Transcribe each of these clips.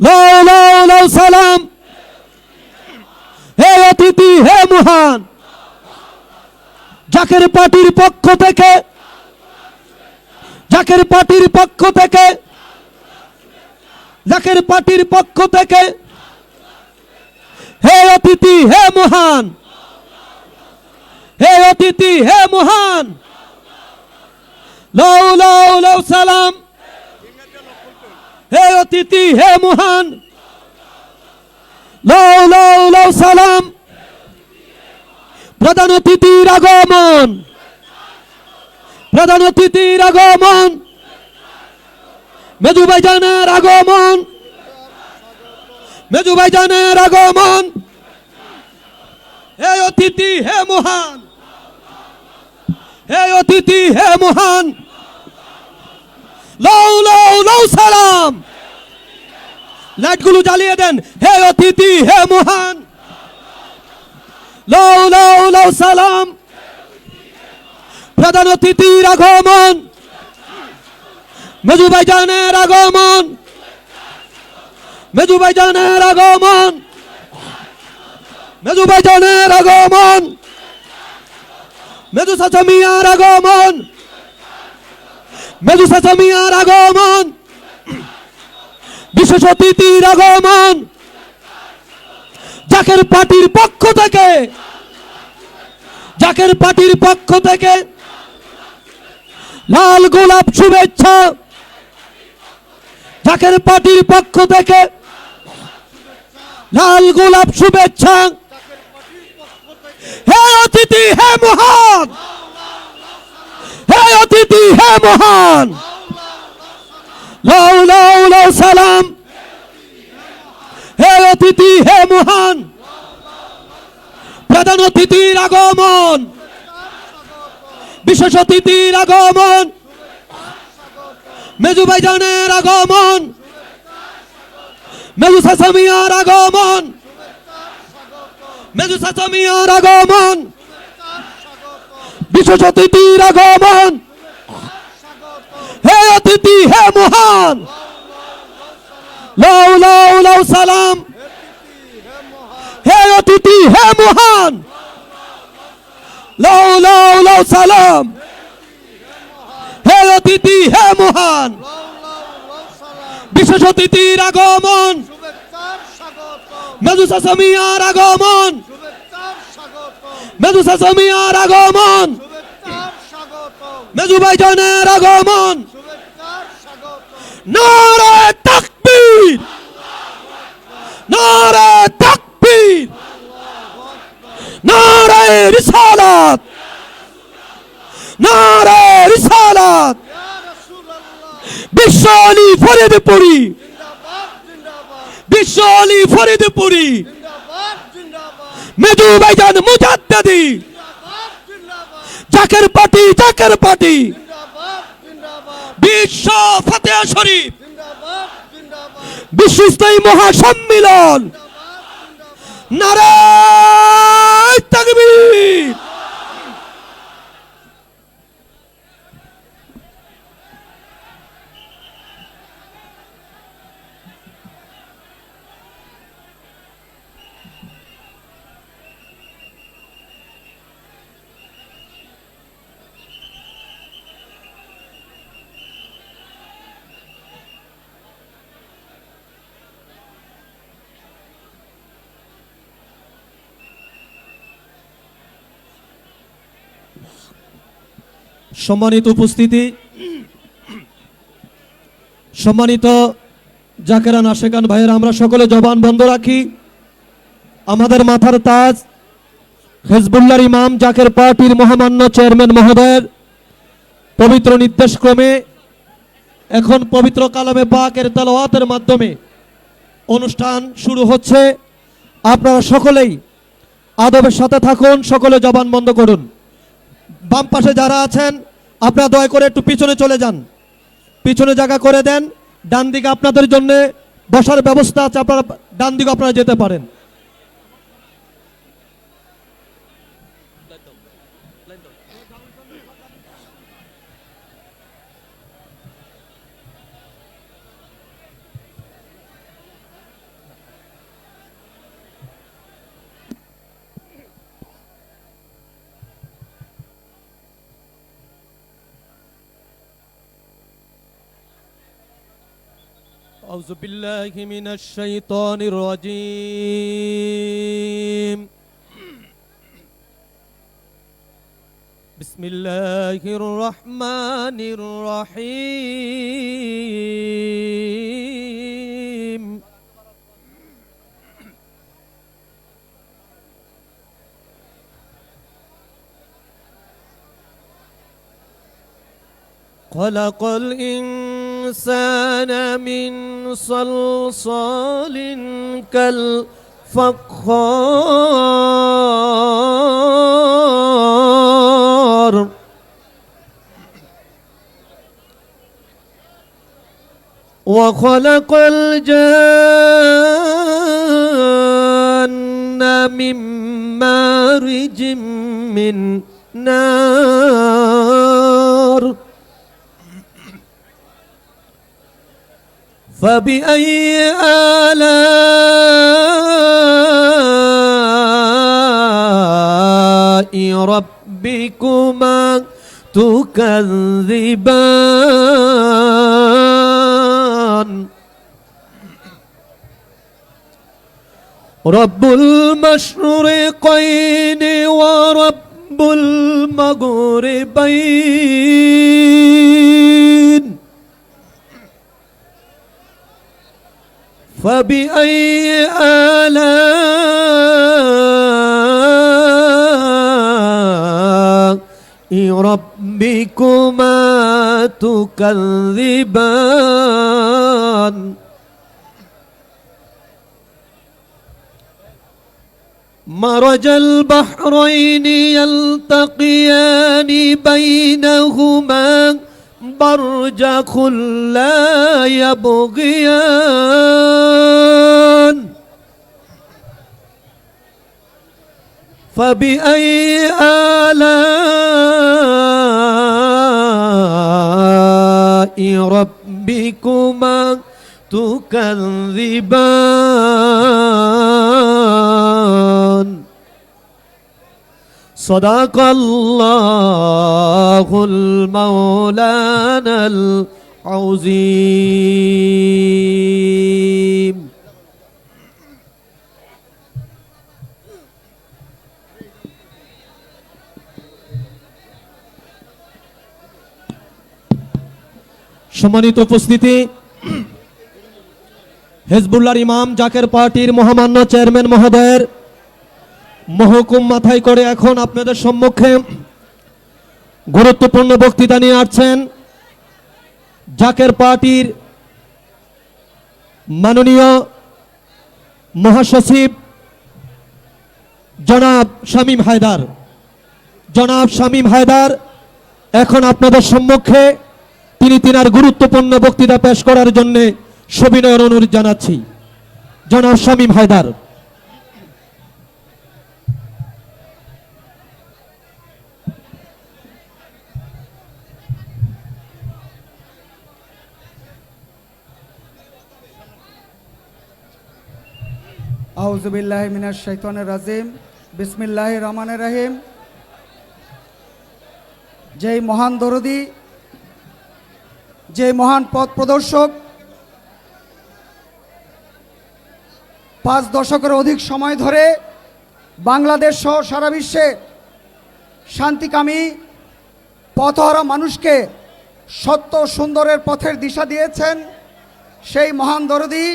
লাও লাও লাও সালাম। হে অতিথি হে মহান, জাকের পার্টির পক্ষ থেকে, জাকের পার্টির পক্ষ থেকে, জাকের পার্টির পক্ষ থেকে, হে অতিথি হে মহান, হে অতিথি হে মহান, লাও লাও লাও সালাম। হে অতিথি হে মহান, লাও লাও লাও সালাম। প্রধান অতিথির আগমন, প্রধান অতিথির আগমন, মেজু ভাইজানের আগমন, মেজু ভাইজানের আগমন। হে অতিথি হে মহান, হে অতিথি হে মহান, লাও লাও লাও সালাম। লাইটগুলো জ্বালিয়ে দেন। হে অতিথি হে মহান, লাও লাও লাও সালাম। প্রধান অতিথির আগমন, মেজু ভাইজানের আগমন, মেজু ভাইজানের আগমন, মেজু ভাইজানের আগমন, মেজু চাচা মিয়ার আগমন, মেজু চাচা মিয়ার আগমন, বিশেষ অতিথির আগমন, জাকের পার্টির পক্ষ থেকে, জাকের পার্টির পক্ষ থেকে লাল গোলাপ শুভেচ্ছা, জাকের পার্টির পক্ষ থেকে লাল গোলাপ শুভেচ্ছা। হে অতিথি হে মহান, হে অতিথি হে মহান, লাও লাও লাও সালাম। হে অতিথি হে মহান, প্রধান অতিথির আগমন, বিশেষ অতিথির আগমন, মেজু ভাইজানের আগমন, মেজু চাচা মিয়ার আগমন, মেজু চাচা মিয়ার আগমন, বিশেষ অতিথির আগমন। হে অতিথি হে মহান, লাও লাও লাও সালাম। হে অতিথি হে মহান, লাও লাও লাও সালাম। হে অতিথি হে মহান, বিশেষ অতিথির আগমন, মেজু চাচা মিয়ার আগমন, মেজু চাচা মিয়ার আগমন, মেজু ভাইজানের আগমন। নারে তাকবীর, নারে তাকবীর, নারে রিসালাত, নারে রিসালাত। বিশ্ব আলী ফরিদপুরি, বিশ্ব আলী ফরিদপুরি, মেজু ভাইজান মুজাদ্দিদি, জাকের পার্টি, জাকের পার্টি, বিশ্ব ফাতেহা শরীফ, বিশ্ব ইসলামী মহাসম্মিলন। নারে তাকবীর। সম্মানিত উপস্থিতি, সম্মানিত জাকেরান আশেকান ভাইয়েরা, আমরা সকলে জবান বন্ধ রাখি। আমাদের মাথার তাজ হিজবুল্লাহর ইমাম জাকের পার্টির মহামান্য চেয়ারম্যান মহোদয়ের পবিত্র নির্দেশক্রমে এখন পবিত্র কালামে পাকের তেলাওয়াতের মাধ্যমে অনুষ্ঠান শুরু হচ্ছে। আপনারা সকলেই আদবের সাথে থাকুন, সকলে জবান বন্ধ করুন। বাম পাশে যারা আছেন আপনারা দয়া করে একটু পিছনে চলে যান, পিছনে জায়গা করে দেন। ডান দিকে আপনাদের জন্য বসার ব্যবস্থা আছে, আপনারা ডান দিকে আপনারা যেতে পারেন। أعوذ بالله من الشيطان الرجيم بسم الله الرحمن الرحيم خلق الإنسان من صلصال كالفخار وخلق الجن من مارج من نار فبأي آلاء ربكما تكذبان رب المشرقين ورب المغربين فبأي آلاء ربكما تكذبان مرج البحرين يلتقيان بينهما برزخ لا يبغيان فبأي آلاء ربكما تكذبان صدق الله المولانا العظيم সম্মানিত উপস্থিতি হিজবুল্লাহর ইমাম জাকের পার্টির মহামান্য চেয়ারম্যান মহোদয়ের মহকুম মাথায় করে এখন আপনাদের সম্মুখে গুরুত্বপূর্ণ বক্তৃতা নিয়ে আসছেন জাকের পার্টির মাননীয় মহাসচিব জনাব শামীম হায়দার এখন আপনাদের সম্মুখে তিনি তিনার গুরুত্বপূর্ণ বক্তৃতা পেশ করার জন্য সবিনয় অনুরোধ জানাচ্ছি জনাব শামীম হায়দার। আউযু বিল্লাহি মিনাশ শাইতানির রাজিম বিসমিল্লাহির রহমানির রহিম। যেই মহান দরদি, যে মহান পথ প্রদর্শক, 5 দশকের অধিক সময় ধরে বাংলাদেশ সহ সারা বিশ্বে শান্তিকামী পথহারা মানুষকে সত্য সুন্দরের পথের দিশা দিয়েছেন সেই মহান দরদি,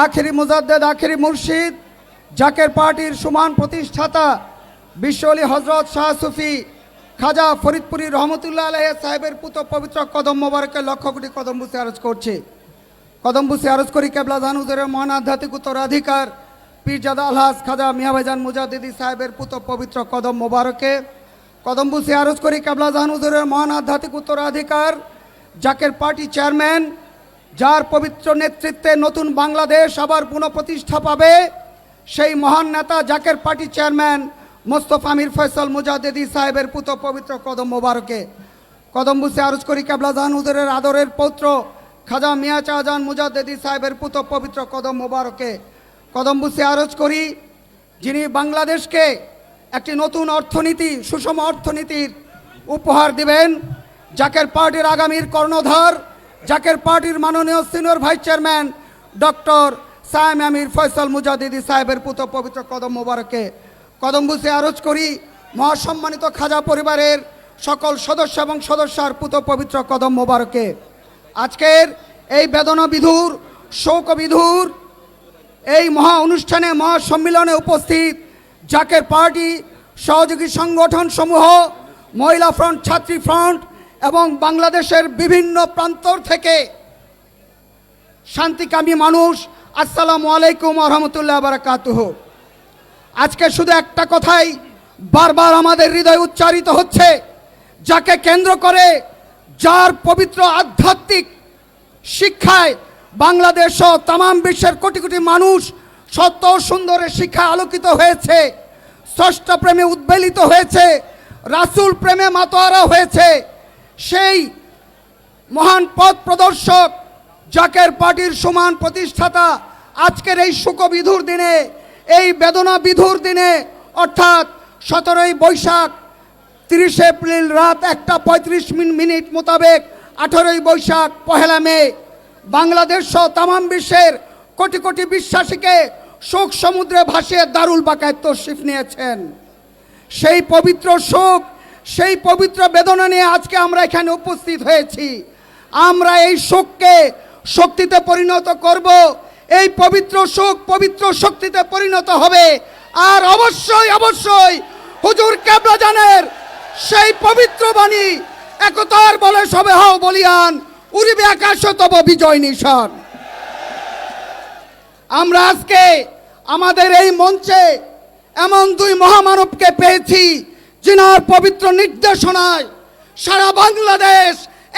আখেরি মুজাদ্দেদ, আখেরি মুর্শিদ, জাকের পার্টির সুমান প্রতিষ্ঠাতা বিশ্বলি হজরত শাহ সুফি খাজা ফরিদপুরি রহমতুল্লাহ আলাইহি সাহেবের পুত্র পবিত্র কদম মোবারকের লক্ষ কোটি কদম বুসে আরজ করছি। কদম বুসে আরজ করি কেবলা জান হুজুরের মহান আধ্যাত্মিক উত্তরাধিকার পীরজাদা আলহাজ খাজা মিয়া ভাইজান মুজাদ্দিদি সাহেবের পুত্র পবিত্র কদম মোবারকে। কদম বুসে আরজ করি কেবলা জান হুজুরের মহান আধ্যাত্মিক উত্তরাধিকার জাকের পার্টি চেয়ারম্যান, যার পবিত্র নেতৃত্বে নতুন বাংলাদেশ আবার পুনঃপ্রতিষ্ঠা পাবে, সেই মহান নেতা জাকের পার্টি চেয়ারম্যান মোস্তফা মির ফয়সাল মুজাদ্দিদি সাহেবের পুত্র পবিত্র কদম মোবারকে। কদম বুসে আরজ করি কেবলা জান হুজুরের আদরের পৌত্র খাজা মিয়া চাজান মুজাদ্দিদি সাহেবের পুত্র পবিত্র কদম মোবারকে। কদম বুসে আরজ করি যিনি বাংলাদেশকে একটি নতুন অর্থনীতি, সুষম অর্থনীতির উপহার দিবেন, জাকের পার্টির আগামীর কর্ণধার, জাকের পার্টির মাননীয় senior vice chairman doctor Sayem Amir Faisal Mujaddidi সাহেবের পুত্র পবিত্র কদম মোবারকে কদম বুঝে আরজ করি। মহাসম্মানিত খাজা পরিবারের সকল সদস্য এবং সদস্যার পুত্র পবিত্র কদম মোবারকে আজকের এই বেদনা বিধুর শোক বিধুর এই মহা অনুষ্ঠানে মহাসম্মিলনে উপস্থিত জাকের পার্টি সহযোগী সংগঠন সমূহ, মহিলা ফ্রন্ট, ছাত্রী ফ্রন্ট এবং বাংলাদেশের বিভিন্ন প্রান্তর থেকে শান্তিকামী মানুষ, আসসালামু আলাইকুম ওয়া রাহমাতুল্লাহি ওয়া বারাকাতুহু। আজকে শুধু একটা কথাই বারবার আমাদের হৃদয়ে উচ্চারিত হচ্ছে, যাকে কেন্দ্র করে, যার পবিত্র আধ্যাত্মিক শিক্ষায় বাংলাদেশ সহ তামাম বিশ্বের কোটি কোটি মানুষ সত্য ও সুন্দরের শিক্ষায় আলোকিত হয়েছে, স্রষ্টা প্রেমে উদ্বেলিত হয়েছে, রাসূল প্রেমে মাতোয়ারা হয়েছে, সেই মহান পথ প্রদর্শক জাকের পার্টির সমান প্রতিষ্ঠাতা আজকের এই শোকবিধুর দিনে, এই বেদনা বিধুর দিনে অর্থাৎ 17ই বৈশাখ 30 এপ্রিল রাত 1:35 মোতাবেক 18ই বৈশাখ 1 মে বাংলাদেশ সহ তামাম বিশ্বের কোটি কোটি বিশ্বাসীকে শোক সমুদ্রে ভাসিয়ে দারুল বাকায় তশরিফ নিয়েছেন। সেই পবিত্র শোক, সেই পবিত্র বেদনা নিয়ে আজকে আমরা এখানে উপস্থিত হয়েছি। আমরা এই শোককে শক্তিতে পরিণত করব, এই পবিত্র শোক পবিত্র শক্তিতে পরিণত হবে। আর অবশ্যই অবশ্যই হুজুর কেবলা জানের সেই পবিত্র বাণী, একতার বলে সবে হও বলিয়ান, উড়িবে আকাশে তব বিজয় নিশান। আমরা আজকে আমাদের এই মঞ্চে এমন দুই মহামানবকে পেয়েছি, যিনার পবিত্র নির্দেশনায় সারা বাংলাদেশ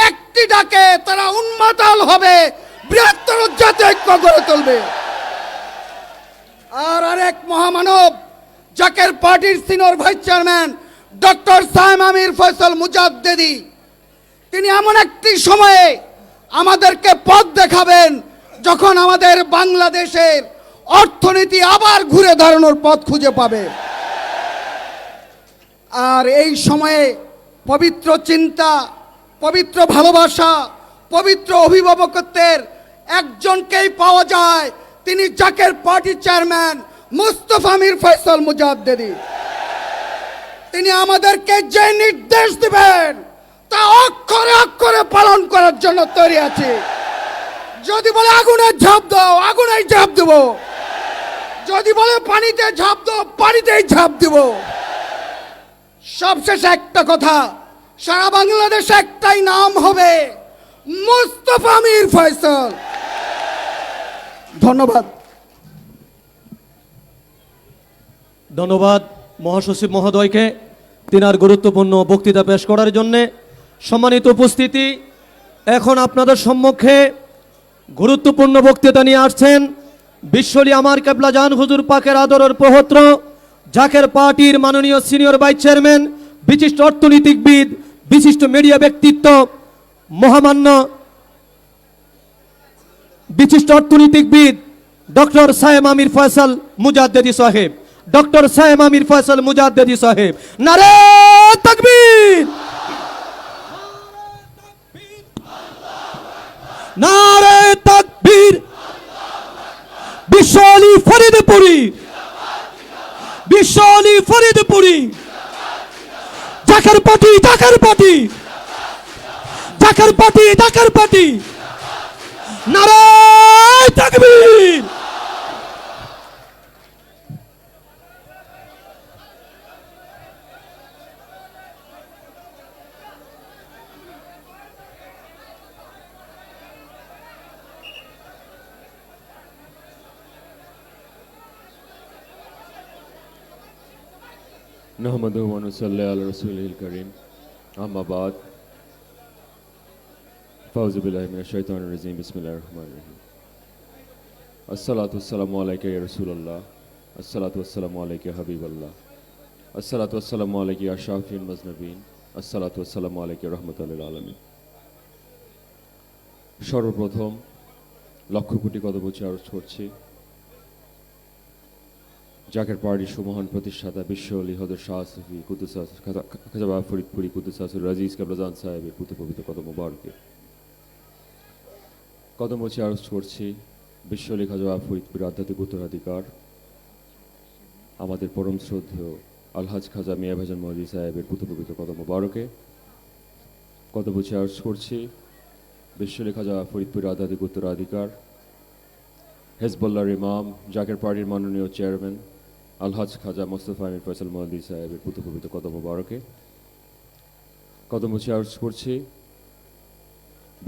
একটি ডাকে তারা উন্মাতাল হবে, বৃহত্তর জাতীয় ঐক্য গড়ে তুলবে। আর আরেক মহামানব জাকের পার্টির senior vice chairman doctor Sayem Amir Faisal Mujaddidi, তিনি এমন একটি সময়ে আমাদেরকে পথ দেখাবেন যখন আমাদের বাংলাদেশের অর্থনীতি আবার ঘুরে দাঁড়ানোর পথ খুঁজে পাবে। আর এই সময়ে পবিত্র চিন্তা, পবিত্র ভালোবাসা, পবিত্র অভিভাবকত্বের একজনকেই পাওয়া যায়, তিনি জাকের পার্টি চেয়ারম্যান মুস্তফা মীর ফয়সাল মুজাদ্দিদি। তিনি আমাদেরকে যে নির্দেশ দিবেন তা অক্ষরে অক্ষরে পালন করার জন্য তৈরি আছি। যদি বলে আগুনে ঝাঁপ দাও, আগুনেই ঝাঁপ দেব। যদি বলে পানিতে ঝাঁপ দাও, পানিতেই ঝাঁপ দেব। সবশেষে একটা কথা, সারা বাংলাদেশে একটাই নাম হবে, মুস্তফা মীর ফয়সাল। ধন্যবাদ। ধন্যবাদ মহাসচিব মহোদয়কে তিনার গুরুত্বপূর্ণ বক্তৃতা পেশ করার জন্যে। সম্মানিত উপস্থিতি, এখন আপনাদের সম্মুখে গুরুত্বপূর্ণ বক্তৃতা নিয়ে আসছেন বিশ্বলি আমার কেবলা জান হুজুর পাকের আদরের প্রহত্র জাকের পার্টির মাননীয় সিনিয়র ভাইস চেয়ারম্যান, বিশিষ্ট অর্থনীতিবিদ, বিশিষ্ট মিডিয়া ব্যক্তিত্ব, মহামান্য বিশিষ্ট অর্থনীতিবিদ ডক্টর সায়েম আমির ফয়সাল মুজাদ্দিদি সাহেব। ডক্টর সায়েম আমির ফয়সাল মুজাদ্দিদি সাহেব, নারে তাকবীর, নারে তাকবীর। বিশ্বলি ফরিদপুরি, বিশ্বলি Faridpuri, Zaker party, Zaker party, Zaker party, Zaker party, নারে তাকবীর। نحمده ونصلي على رسوله الكريم أما بعد فأعوذ بالله من الشيطان الرجيم بسم الله الرحمن الرحيم الصلاة والسلام عليك يا رسول الله الصلاة والسلام عليك يا حبيب الله الصلاة والسلام عليك يا شافي المذنبين الصلاة والسلام عليك يا رحمة للعالمين সর্বপ্রথম লক্ষ কোটি কদম উচ্চে আরজ করছি জাকের পার্টির সুমহান প্রতিষ্ঠাতা বিশ্বলি হযরত শাহ সুফি কুদ্দুস খাজা বাবা ফরিদপুরি কুদ্দুস রাজিজ কেবলা জান সাহেবের পুত্র পবিত্র কদম মোবারকে কদম মুছে আরজ করছি বিশ্বলী খাজা ফরিদপুর আধ্যাত্মিক উত্তরাধিকার আমাদের পরম শ্রদ্ধেয় আলহাজ খাজা মিয়া ভাইজান মহদি সাহেবের পুতপবিত্র কদম মোবারকে। কদম মুছে আরজ করছি বিশ্বলী খাজা ফরিদপুর আধ্যাত্মিক উত্তরাধিকার হেজবুল্লাহর ইমাম জাকের পার্টির মাননীয় চেয়ারম্যান আলহাজ খাজা মোস্তফা আমির ফয়সাল মহদি সাহেবের পুতপবিত্র কদম মোবারকে। কদম মুছে আরজ করছি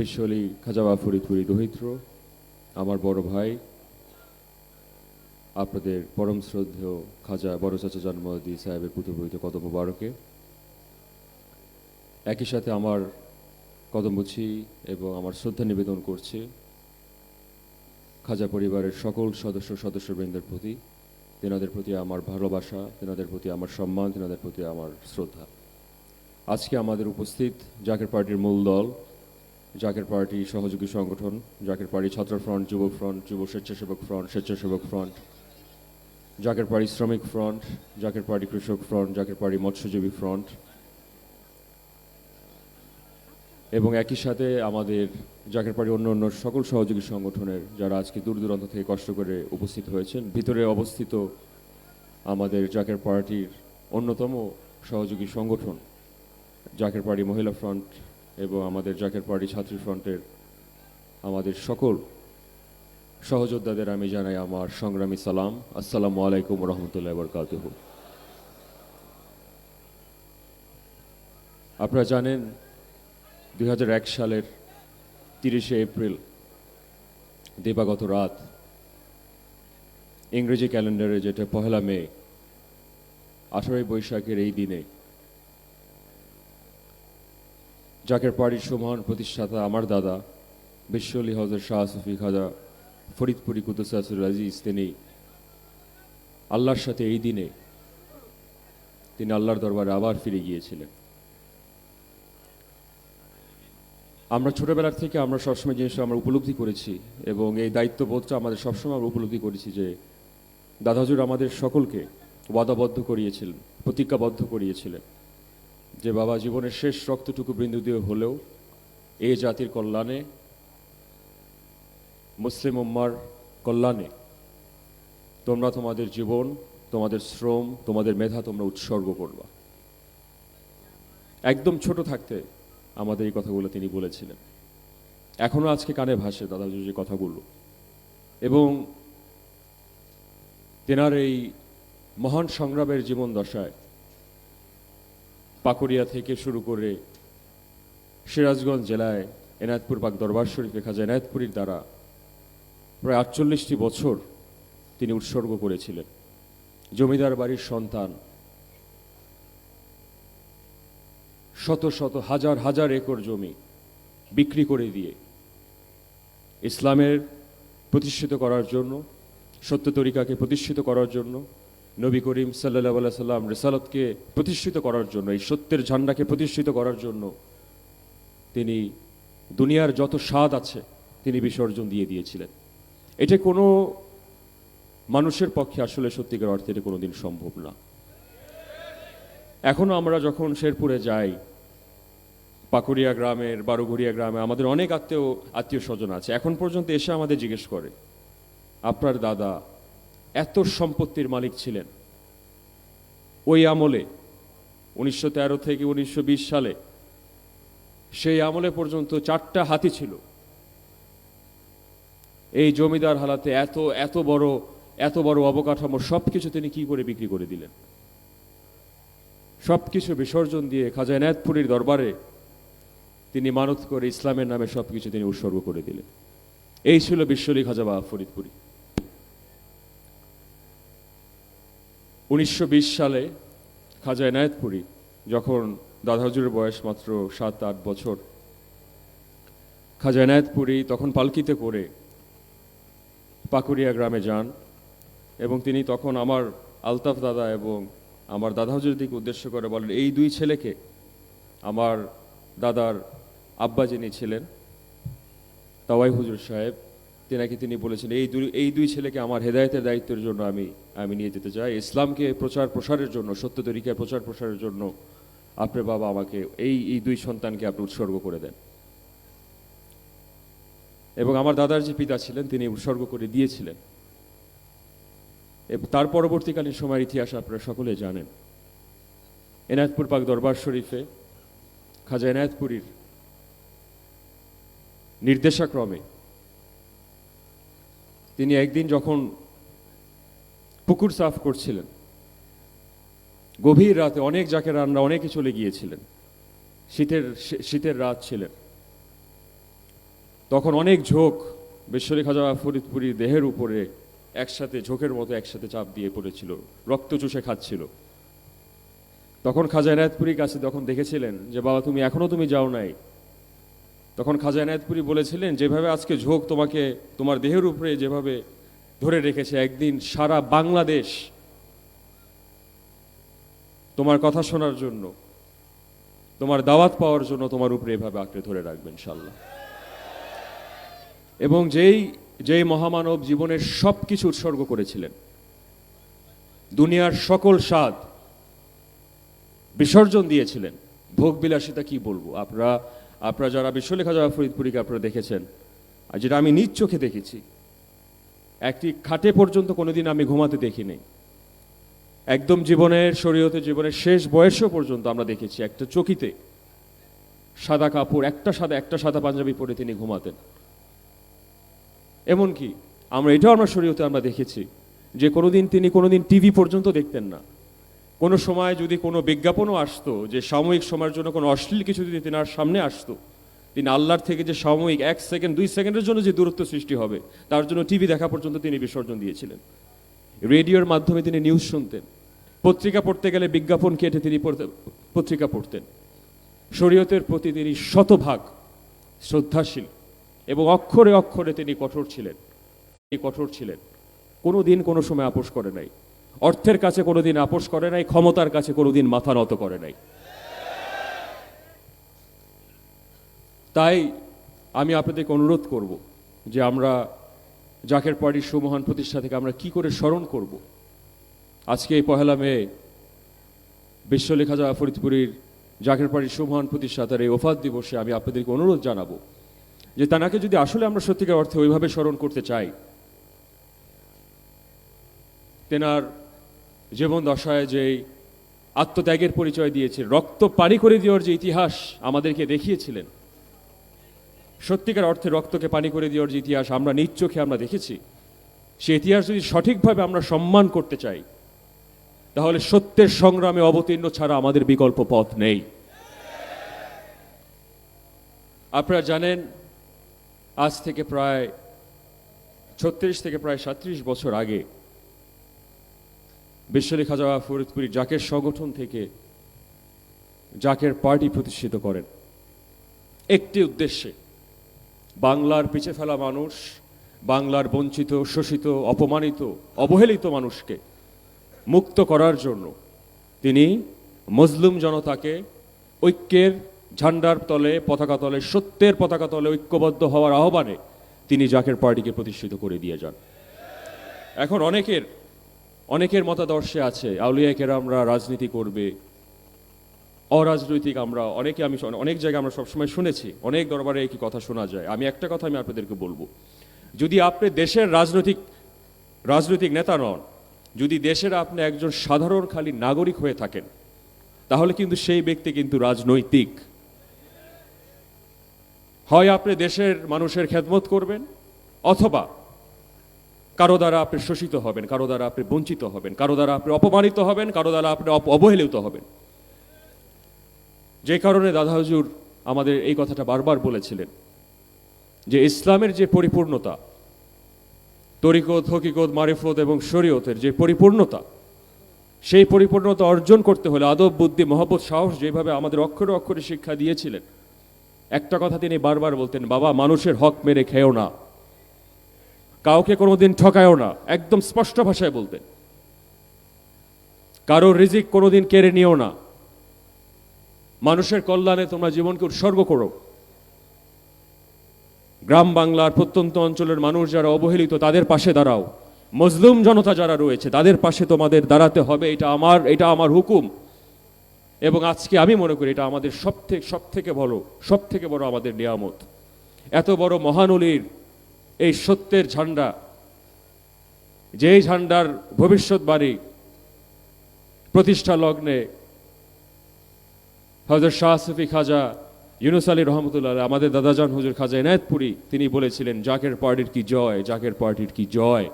বিশ্বলী খাজা ফরিদপুরি দহিত্র আমার বড় ভাই আপনাদের পরম শ্রদ্ধেয় খাজা বড় চাচা জন্মদি সাহেবের পুতপবিত্র কদম মোবারকে। একই সাথে আমার কদম মুছি এবং আমার শ্রদ্ধা নিবেদন করছি খাজা পরিবারের সকল সদস্যবৃন্দের প্রতি, তেনাদের প্রতি আমার ভালোবাসা, তেনাদের প্রতি আমার সম্মান, তেনাদের প্রতি আমার শ্রদ্ধা। আজকে আমাদের উপস্থিত জাকের পার্টির মূল দল, জাকের পার্টি সহযোগী সংগঠন, জাকের পার্টি ছাত্র ফ্রন্ট, যুব ফ্রন্ট, যুব স্বেচ্ছাসেবক ফ্রন্ট, স্বেচ্ছাসেবক ফ্রন্ট, জাকের পার্টি শ্রমিক ফ্রন্ট, জাকের পার্টি কৃষক ফ্রন্ট, জাকের পার্টি মৎস্যজীবী ফ্রন্ট এবং একই সাথে আমাদের জাকের পার্টি অন্য সকল সহযোগী সংগঠনের যারা আজকে দূর দূরান্ত থেকে কষ্ট করে উপস্থিত হয়েছেন। ভিতরে অবস্থিত আমাদের জাকের পার্টির অন্যতম সহযোগী সংগঠন জাকের পার্টি মহিলা ফ্রন্ট এবং আমাদের জাকের পার্টি ছাত্রী ফ্রন্টের আমাদের সকল সহযোদ্ধাদের আমি জানাই আমার সংগ্রামী সালাম। আসসালামু আলাইকুম রহমতুল্লাহ বরকাতুহু। আপনারা জানেন 2001 সালের 30শে এপ্রিল দিবাগত রাত, ইংরেজি ক্যালেন্ডারে যেটা 1 মে, 18 বৈশাখের এই দিনে জাকের পার্টির সুমহান প্রতিষ্ঠাতা আমার দাদা বিশ্বলী হযরত শাহ সুফি খাজা ফরিদপুরি কুদ্দুসাসুল আজিজ তিনি আল্লাহর সাথে এই দিনে তিনি আল্লাহর দরবারে আবার ফিরে গিয়েছিলেন। আমরা ছোটবেলার থেকে আমরা সবসময় জিনিসটা আমরা উপলব্ধি করেছি এবং এই দায়িত্ববোধটা আমাদের সবসময় আমরা উপলব্ধি করেছি যে দাদা হুজুর আমাদের সকলকে ওয়াদাবদ্ধ করিয়েছিলেন, প্রতিজ্ঞাবদ্ধ করিয়েছিলেন যে বাবা জীবনের শেষ রক্তটুকু বিন্দু দিয়ে হলেও এই জাতির কল্যাণে, মুসলিম উম্মার কল্যাণে তোমরা তোমাদের জীবন, তোমাদের শ্রম, তোমাদের মেধা তোমরা উৎসর্গ করবা। একদম ছোট থাকতে আমাদের এই কথাগুলো তিনি বলেছিলেন। এখনো আজকে কানে ভাসে দাদা হুজুর যে কথাগুলো এবং তেনার এই মহান সংগ্রামের জীবন দশায় পাকুড়িয়া থেকে শুরু করে সিরাজগঞ্জ জেলায় এনায়েতপুর পাক দরবার শরীফে খাজা এনায়েতপুরীর দ্বারা প্রায় 48টি বছর তিনি উৎসর্গ করেছিলেন। জমিদার বাড়ির সন্তান, শত শত হাজার হাজার একর জমি বিক্রি করে দিয়ে ইসলামের প্রতিষ্ঠিত করার জন্য, সত্য তরিকাকে প্রতিষ্ঠিত করার জন্য, নবী করিম সাল্লাল্লাহু আলাইহি সাল্লাম রিসালাতকে প্রতিষ্ঠিত করার জন্য, এই সত্যের ঝান্ডাকে প্রতিষ্ঠিত করার জন্য তিনি দুনিয়ার যত স্বাদ আছে তিনি বিসর্জন দিয়ে দিয়েছিলেন। এটা কোনো মানুষের পক্ষে আসলে সত্যিকার অর্থে এটা কোনোদিন সম্ভব না। এখনো আমরা যখন শেরপুরে যাই, পাকুড়িয়া গ্রামের, বারোঘড়িয়া গ্রামে আমাদের অনেক আত্মীয় স্বজন আছে, এখন পর্যন্ত এসে আমাদের জিজ্ঞেস করে আপনার দাদা এত সম্পত্তির মালিক ছিলেন, ওই আমলে 1913 থেকে 1920 সালে সেই আমলে পর্যন্ত 4টা হাতি ছিল। এই জমিদার হালাতে এত বড় অবকাঠামো সবকিছু তিনি কি করে বিক্রি করে দিলেন? সবকিছু বিসর্জন দিয়ে খাজা এনায়েতপুরীর দরবারে তিনি মানত করে ইসলামের নামে সবকিছু তিনি উৎসর্গ করে দিলেন। এই ছিল বিশ্বলী খাজা ফরিদপুরি। 1920 সালে খাজা এনায়েতপুরী যখন দাদা হুজুরের বয়স মাত্র 7-8 বছর, খাজা এনায়েতপুরী তখন পালকিতে করে পাকুড়িয়া গ্রামে যান এবং তিনি তখন আমার আলতাফ দাদা এবং আমার দাদা হুজুরের দিকে উদ্দেশ্য করে বলেন, এই দুই ছেলেকে, আমার দাদার আব্বা যিনি ছিলেন তাওয়াই হুজুর সাহেব, তিনি বলেছেন এই দুই ছেলেকে আমার হেদায়েতের দায়িত্বের জন্য আমি নিয়ে যেতে চাই, ইসলামকে প্রসারের জন্য, সত্য তরিকায় প্রসারের জন্য আপনার বাবা আমাকে এই দুই সন্তানকে আপনি উৎসর্গ করে দেন। এবং আমার দাদার যে পিতা ছিলেন তিনি উৎসর্গ করে দিয়েছিলেন। এবং তার পরবর্তীকালীন সময়ের ইতিহাস আপনারা সকলে জানেন। এনায়েতপুর পাক দরবার শরীফে খাজা এনায়েতপুরীর নির্দেশাক্রমে তিনি একদিন যখন পুকুর সাফ করছিলেন, গভীর রাতে, অনেক জাকেরানরা অনেকে চলে গিয়েছিলেন, শীতের রাত ছিলেন, তখন অনেক ঝোঁক বিশ্বরী খাজা ফরিদপুরীর দেহের উপরে একসাথে ঝোঁকের মতো একসাথে চাপ দিয়ে পড়েছিল, রক্ত চুষে খাচ্ছিল। তখন খাজা এনায়েতপুরীর কাছে তখন দেখেছিলেন যে বাবা তুমি এখনো তুমি যাও নাই। তখন খাজা এনায়েতপুরী বলেছিলেন যেভাবে আজকে ঝোঁক তোমাকে তোমার দেহের উপরে যেভাবে ধরে রেখেছে, একদিন সারা বাংলাদেশ তোমার কথা শোনার জন্য, তোমার দাওয়াত পাওয়ার জন্য তোমার উপরে এভাবে আঁকড়ে ধরে রাখবে ইনশাল্লাহ। এবং যেই মহামানব জীবনের সব কিছু উৎসর্গ করেছিলেন, দুনিয়ার সকল স্বাদ বিসর্জন দিয়েছিলেন, ভোগ বিলাসিতা কি বলবো, আপনারা যারা বিশ্বরী খাজা ফরিদপুরীকে আপনারা দেখেছেন, আর যেটা আমি নিজ চোখে দেখেছি, একটি খাটে পর্যন্ত কোনোদিন আমি ঘুমাতে দেখিনি। একদম শরীয়তে জীবনের শেষ বয়সও পর্যন্ত আমরা দেখেছি একটা চকিতে সাদা কাপড়, একটা সাদা পাঞ্জাবি পরে তিনি ঘুমাতেন। এমনকি আমরা শরীয়তে আমরা দেখেছি যে তিনি কোনোদিন টিভি পর্যন্ত দেখতেন না। কোনো সময় যদি কোনো বিজ্ঞাপনও আসতো যে সাময়িক সময়ের জন্য কোনো অশ্লীল কিছু যদি তেনার সামনে আসতো, তিনি আল্লাহর থেকে যে সাময়িক 1 সেকেন্ড 2 সেকেন্ডের জন্য যে দূরত্ব সৃষ্টি হবে তার জন্য টিভি দেখা পর্যন্ত তিনি বিসর্জন দিয়েছিলেন। রেডিওর মাধ্যমে তিনি নিউজ শুনতেন, পত্রিকা পড়তে গেলে বিজ্ঞাপন কেটে তিনি পত্রিকা পড়তেন। শরীয়তের প্রতি তিনি শতভাগ শ্রদ্ধাশীল এবং অক্ষরে অক্ষরে তিনি কঠোর ছিলেন। কোনোদিন কোনো সময় আপোষ করে নাই, অর্থের কাছে কোনোদিন আপোষ করে নাই, ক্ষমতার কাছে কোনোদিন মাথা নত করে নাই। তাই আমি আপনাদেরকে অনুরোধ করব যে আমরা জাকের পার্টির সুমহান প্রতিষ্ঠা থেকে আমরা কি করে স্মরণ করব। আজকে এই 1 মে বিশ্বরী খাজা ফরিদপুরীর জাকের পার্টির সুমহান প্রতিষ্ঠাতার এই ওফাত দিবসে আমি আপনাদেরকে অনুরোধ জানাবো যে তানাকে যদি আসলে আমরা সত্যিকার অর্থে ওইভাবে স্মরণ করতে চাই, তেনার জীবন দশায় যেই আত্মত্যাগের পরিচয় দিয়েছে, রক্ত পানি করে দেওয়ার যে ইতিহাস আমাদেরকে দেখিয়েছিলেন, সত্যিকার অর্থে রক্তকে পানি করে দেওয়ার যে ইতিহাস আমরা নিজ চোখে আমরা দেখেছি, সেই ইতিহাস যদি সঠিকভাবে আমরা সম্মান করতে চাই তাহলে সত্যের সংগ্রামে অবতীর্ণ ছাড়া আমাদের বিকল্প পথ নেই। আপনারা জানেন আজ থেকে প্রায় 36 থেকে প্রায় 37 বছর আগে বিশ্বরী খাজা ফরিদপুরী জাকের সংগঠন থেকে জাকের পার্টি প্রতিষ্ঠিত করেন একটি উদ্দেশ্যে, বাংলার পিছে ফেলা মানুষ, বাংলার বঞ্চিত, শোষিত, অপমানিত, অবহেলিত মানুষকে মুক্ত করার জন্য তিনি মজলুম জনতাকে ঐক্যের ঝান্ডার তলে, পতাকা তলে, সত্যের পতাকা তলে ঐক্যবদ্ধ হওয়ার আহ্বানে তিনি জাকের পার্টিকে প্রতিষ্ঠিত করে দিয়ে যান। এখন অনেকের মতাদর্শে আছে আউলিয়া কেরামরা রাজনীতি করবে, অরাজনৈতিক আমি অনেক জায়গায় আমরা সবসময় শুনেছি, অনেক দরবারে একই কথা শোনা যায়। আমি একটা কথা আমি আপনাদেরকে বলবো, যদি আপনি দেশের রাজনৈতিক নেতা নন, যদি দেশের আপনি একজন সাধারণ খালি নাগরিক হয়ে থাকেন, তাহলে কিন্তু সেই ব্যক্তি কিন্তু রাজনৈতিক। হয় আপনি দেশের মানুষের খেদমত করবেন, অথবা কারো দ্বারা আপনি শোষিত হবেন, কারো দ্বারা আপনি বঞ্চিত হবেন, কারো দ্বারা আপনি অপমানিত হবেন, কারো দ্বারা আপনি অবহেলিত হবেন। যে কারণে দাদা হুজুর আমাদের এই কথাটা বারবার বলেছিলেন যে ইসলামের যে পরিপূর্ণতা, তরিকত, হকিকত, মারিফত এবং শরীয়তের যে পরিপূর্ণতা, সেই পরিপূর্ণতা অর্জন করতে হলে আদব, বুদ্ধি, মহব্বত, সাহস যেভাবে আমাদের অক্ষরে অক্ষরে শিক্ষা দিয়েছিলেন, একটা কথা তিনি বারবার বলতেন, বাবা মানুষের হক মেরে খেও না, কাউকে কোনোদিন ঠকায়ও না, একদম স্পষ্ট ভাষায় বলতেন। কারোর রিজিক কোনোদিন কেড়ে নিও না, মানুষের কল্যাণে তোমরা জীবনকে উৎসর্গ করো। গ্রাম বাংলার প্রত্যন্ত অঞ্চলের মানুষ যারা অবহেলিত তাদের পাশে দাঁড়াও, মজলুম জনতা যারা রয়েছে তাদের পাশে তোমাদের দাঁড়াতে হবে, এটা আমার হুকুম। এবং আজকে আমি মনে করি এটা আমাদের সব থেকে বড় আমাদের নিয়ামত। এত বড় মহানলীর এই সত্যের ঝান্ডা, যেই ঝান্ডার ভবিষ্যৎবাণী প্রতিষ্ঠা লগ্নে হযরত শাহ সুফি খাজা ইউনুস আলী রহমতুল্লাহ আলাইহি, আমাদের দাদাজান হুজুর খাজা এনায়েতপুরী, তিনি বলেছিলেন জাকের পার্টির কি জয়, জাকের পার্টির কি জয়।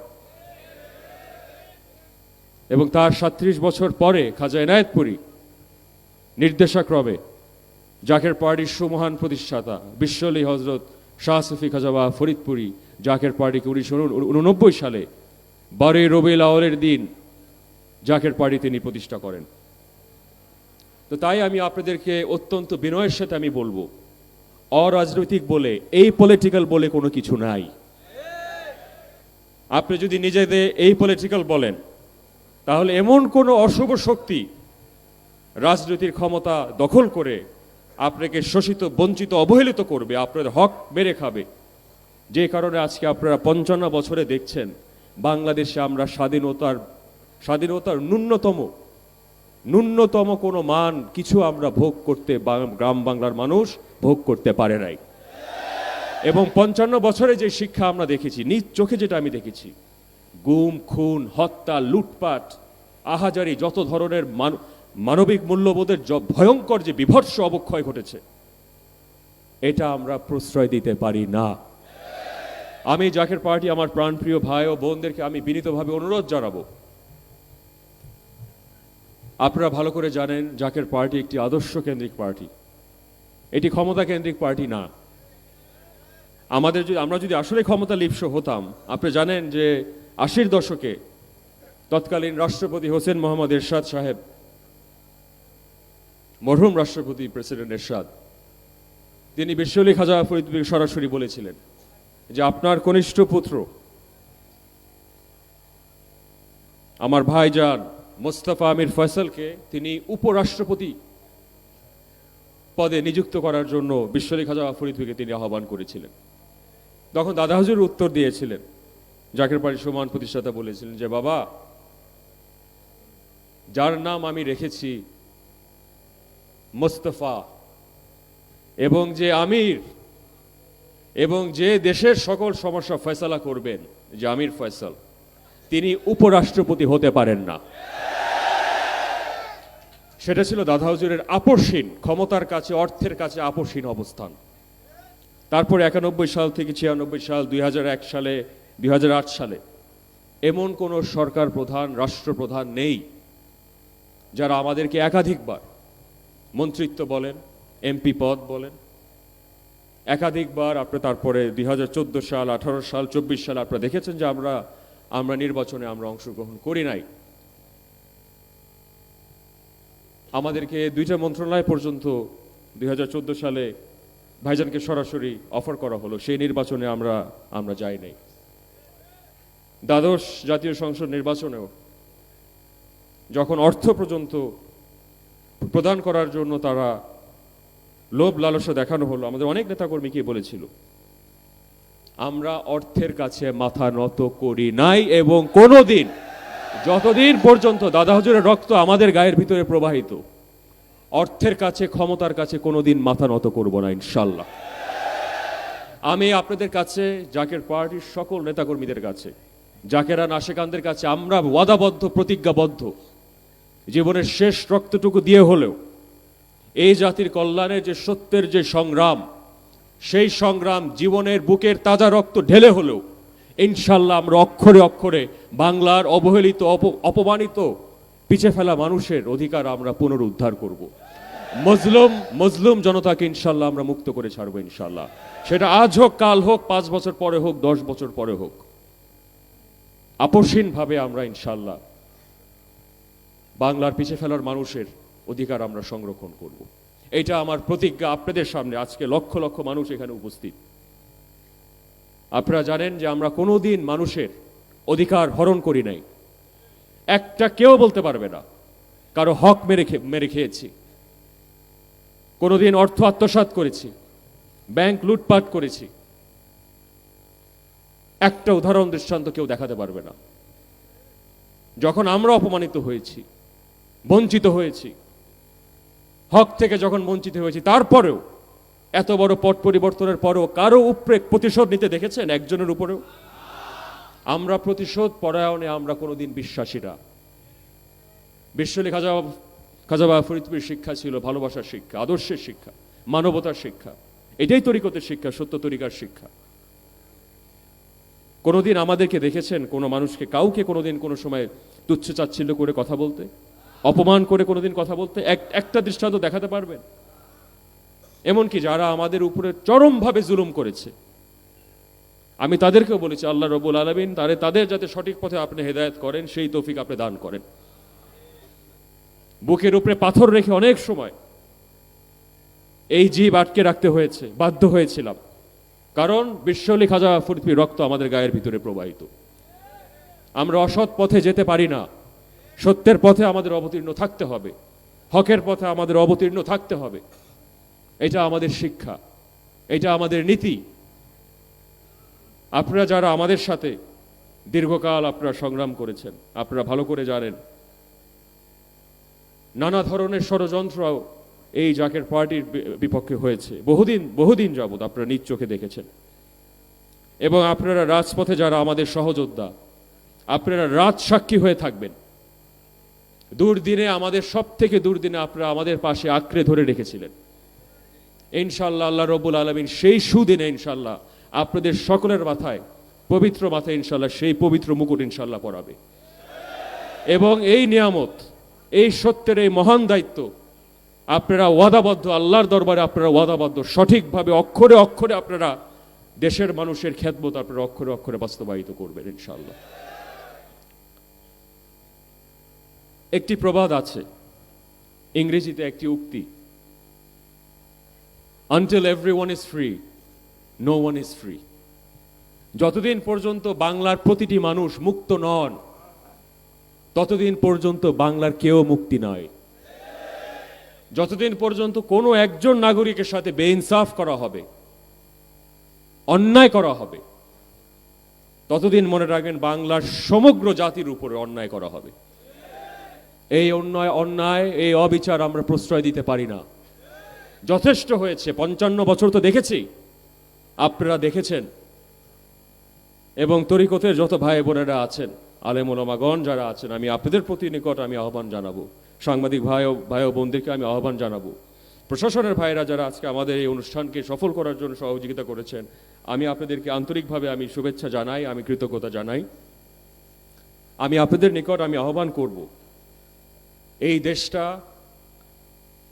এবং তার ৩৭ বছর পরে খাজা এনায়েতপুরী নির্দেশক্রমে জাকের পার্টির সুমহান প্রতিষ্ঠাতা বিশ্বলি হজরত শাহ সুফি খাজা বা ফরিদপুরী জাকের পার্টিকে 1989 সালে 12 রবিউল আউয়ালের দিন জাকের পার্টি তিনি প্রতিষ্ঠা করেন। তো তাই আমি আপনাদেরকে অত্যন্ত বিনয়ের সাথে আমি বলবো, অরাজনৈতিক বলে, এই পলিটিক্যাল বলে কোনো কিছু নাই। আপনি যদি নিজেদের এই পলিটিক্যাল বলেন, তাহলে এমন কোনো অশুভ শক্তি রাজনীতির ক্ষমতা দখল করে আপনাকে শোষিত, বঞ্চিত, অবহেলিত করবে, আপনার হক মেরে খাবে। যে কারণে আজকে আপনারা 55 বছরে দেখছেন বাংলাদেশে আমরা স্বাধীনতার ন্যূনতম কোনো মান কিছু আমরা ভোগ করতে, গ্রাম বাংলার মানুষ ভোগ করতে পারে নাই। এবং 55 বছরে যে শিক্ষা আমরা দেখেছি, নিজ চোখে যেটা আমি দেখেছি, গুম, খুন, হত্যা, লুটপাট, আহাজারি, যত ধরনের মানবিক মূল্যবোধের ভয়ঙ্কর যে বিভৎস অবক্ষয় ঘটেছে, এটা আমরা প্রশ্রয় দিতে পারি না। আমি জাকের পার্টি, আমার প্রাণপ্রিয় ভাই ও বোনদেরকে আমি বিনীতভাবে অনুরোধ জানাবো, আপনারা ভালো করে জানেন জাকের পার্টি একটি আদর্শ কেন্দ্রিক পার্টি, এটি ক্ষমতা কেন্দ্রিক পার্টি না। আমরা যদি আসলে ক্ষমতা লিপ্স হতাম, আপনি জানেন যে 80-র দশকে তৎকালীন রাষ্ট্রপতি হোসেন মোহাম্মদ এরশাদ সাহেব, মরহুম রাষ্ট্রপতি প্রেসিডেন্ট এরশাদ, তিনি বিশ্বলি খাজা ফরিদপুরীকে সরাসরি বলেছিলেন যে আপনার কনিষ্ঠ পুত্র আমার ভাইজান মোস্তফা আমির ফয়সালকে তিনি উপরাষ্ট্রপতি পদে নিযুক্ত করার জন্য বিশ্বলি খাজা ফরিদপুরীকে তিনি আহ্বান করেছিলেন। তখন দাদা হুজুর উত্তর দিয়েছিলেন, জাকের পার্টির সমান প্রতিষ্ঠাতা বলেছিলেন যে বাবা, যার নাম আমি রেখেছি মোস্তফা, এবং যে আমির, এবং যে দেশের সকল সমস্যা ফয়সালা করবেন, যে আমির ফয়সাল, তিনি উপরাষ্ট্রপতি হতে পারেন না। সেটা ছিল দাদা হুজুরের আপসহীন, ক্ষমতার কাছে, অর্থের কাছে আপসহীন অবস্থান। তারপরে 91 সাল থেকে 96 সাল, 2001 সালে, 2008 সালে এমন কোন সরকার প্রধান, রাষ্ট্রপ্রধান নেই যারা আমাদেরকে একাধিকবার মন্ত্রিত্ব বলেন, এমপি পদ বলেন, একাধিকবার আপনি তারপরে 2014 সাল, 18 সাল, 24 সাল আপনারা দেখেছেন যে আমরা নির্বাচনে আমরা অংশগ্রহণ করি নাই। আমাদেরকে 2টা মন্ত্রণালয় পর্যন্ত 2014 সালে ভাইজানকে সরাসরি অফার করা হলো, সেই নির্বাচনে আমরা যাই নাই। দ্বাদশ জাতীয় সংসদ নির্বাচনেও যখন অর্থ পর্যন্ত প্রদান করার জন্য তারা লোভ লালসা দেখানো হলো, আমাদের অনেক নেতাকর্মী কি বলেছিল, আমরা অর্থের কাছে মাথা নত করি নাই, এবং কোনোদিন, যতদিন পর্যন্ত দাদা হুজুরের রক্ত আমাদের গায়ের ভিতরে প্রবাহিত, অর্থের কাছে, ক্ষমতার কাছে কোনোদিন মাথা নত করব না ইনশাল্লাহ। আমি আপনাদের কাছে, জাকের পার্টির সকল নেতাকর্মীদের কাছে, জাকেরান আশেকানদের কাছে আমরা ওয়াদাবদ্ধ, প্রতিজ্ঞাবদ্ধ, জীবনের শেষ রক্তটুকু দিয়ে হলেও এই জাতির কল্যাণের যে সত্যের যে সংগ্রাম, সেই সংগ্রাম জীবনের বুকের তাজা রক্ত ঢেলে হলেও ইনশাল্লাহ আমরা অক্ষরে অক্ষরে বাংলার অবহেলিত, অপমানিত, পিছে ফেলা মানুষের অধিকার আমরা পুনরুদ্ধার করব। মজলুম জনতাকে ইনশাল্লাহ আমরা মুক্ত করে ছাড়বো ইনশাল্লাহ। সেটা আজ হোক, কাল হোক, 5 বছর পরে হোক, 10 বছর পরে হোক, আপসহীনভাবে আমরা ইনশাল্লাহ বাংলার পিছে ফেলার মানুষের অধিকার আমরা সংরক্ষণ করব। এটা আমার প্রতিজ্ঞা আপনাদের সামনে। আজকে লক্ষ লক্ষ মানুষ এখানে উপস্থিত, আপনারা জানেন যে আমরা কোনোদিন মানুষের অধিকার হরণ করি নাই। একটা কেউ বলতে পারবে না কারো হক মেরে খেয়েছি, কোনোদিন অর্থ আত্মসাৎ করেছি, ব্যাংক লুটপাট করেছি, একটা উদাহরণ দৃষ্টান্ত কেউ দেখাতে পারবে না। যখন আমরা অপমানিত হয়েছি, বঞ্চিত হয়েছি, হক থেকে যখন বঞ্চিত হয়েছি, তারপরেও এত বড় পট পরিবর্তনের পরও কারো উপরে প্রতিশোধ নিতে দেখেছেন একজনের উপরেও? আমরা প্রতিশোধ পরায়ণে আমরা কোনোদিন বিশ্বাসী না। বিশ্বলি খাজা বাবা ফরিদপুরের শিক্ষা ছিল ভালোবাসার শিক্ষা, আদর্শের শিক্ষা, মানবতার শিক্ষা। এটাই তরিকতের শিক্ষা, সত্য তরিকার শিক্ষা। কোনোদিন আমাদেরকে দেখেছেন কোনো মানুষকে, কাউকে কোনোদিন কোনো সময় তুচ্ছ চাচ্ছিল্য করে কথা বলতে, অপমান করে কোনোদিন কথা বলতে? একটা দৃষ্টান্ত দেখাতে পারবেন? এমনকি যারা আমাদের উপরে চরমভাবে জুলুম করেছে, আমি তাদেরকেও বলেছি আল্লাহ রব্বুল আলামিন তাদের যাতে সঠিক পথে আপনি হেদায়েত করেন, সেই তৌফিক আপনি দান করেন। বুকের উপরে পাথর রেখে অনেক সময় এই জিভ আটকে রাখতে হয়েছে, বাধ্য হয়েছিলাম, কারণ বিশ্বলি খাজা ফরিদপুর রক্ত আমাদের গায়ের ভিতরে প্রবাহিত। আমরা অসৎ পথে যেতে পারি না, সত্যের পথে আমাদের অবতীর্ণ থাকতে হবে, হকের পথে আমাদের অবতীর্ণ থাকতে হবে। এটা আমাদের শিক্ষা, এটা আমাদের নীতি। আপনারা যারা আমাদের সাথে দীর্ঘকাল আপনারা সংগ্রাম করেছেন, আপনারা ভালো করে জানেন নানা ধরনের ষড়যন্ত্র এই জাকের পার্টির বিপক্ষে হয়েছে বহুদিন যাবৎ আপনারা নিজ চোখে দেখেছেন। এবং আপনারা রাজপথে যারা আমাদের সহযোদ্ধা, আপনারা রাজসাক্ষী হয়ে থাকবেন। দুর্দিনে, আমাদের সব থেকে দুর্দিনে আপনারা আমাদের পাশে আঁকড়ে ধরে রেখেছিলেন। ইনশাল্লাহ আল্লাহ রব্বুল আলামিন সেই সুদিনে ইনশাল্লাহ আপনাদের সকলের মাথায়, পবিত্র মাথায় ইনশাল্লাহ সেই পবিত্র মুকুট ইনশাল্লাহ পরাবে। এবং এই নিয়ামত, এই সত্যের এই মহান দায়িত্ব আপনারা ওয়াদাবদ্ধ, আল্লাহর দরবারে আপনারা ওয়াদাবদ্ধ, সঠিকভাবে অক্ষরে অক্ষরে আপনারা দেশের মানুষের খেদমত আপনারা অক্ষরে অক্ষরে বাস্তবায়িত করবেন ইনশাল্লাহ। একটি প্রবাদ আছে, ইংরেজিতে একটি উক্তি, Until everyone is free, no one is free. যতদিন পর্যন্ত বাংলার প্রতিটি মানুষ মুক্ত নন, ততদিন পর্যন্ত বাংলার কেউ মুক্তি নয়। যতদিন পর্যন্ত কোনো একজন নাগরিকের সাথে বেইনসাফ করা হবে, অন্যায় করা হবে, ততদিন মনে রাখবেন বাংলার সমগ্র জাতির উপরে অন্যায় করা হবে। এই অন্যায়, এই অবিচার আমরা প্রশ্রয় দিতে পারি না। যথেষ্ট হয়েছে, 55 বছর তো দেখেছি, আপনারা দেখেছেন। এবং তরিকতের যত ভাই বোনেরা আছেন, আলেম ওলামাগণ যারা আছেন, আমি আপনাদের প্রতি নিকট আমি আহ্বান জানাবো, সাংবাদিক ভাই ও বোনদেরকে আমি আহ্বান জানাবো, প্রশাসনের ভাইরা যারা আজকে আমাদের এই অনুষ্ঠানকে সফল করার জন্য সহযোগিতা করেছেন, আমি আপনাদেরকে আন্তরিকভাবে আমি শুভেচ্ছা জানাই, আমি কৃতজ্ঞতা জানাই। আমি আপনাদের নিকট আমি আহ্বান করব, এই দেশটা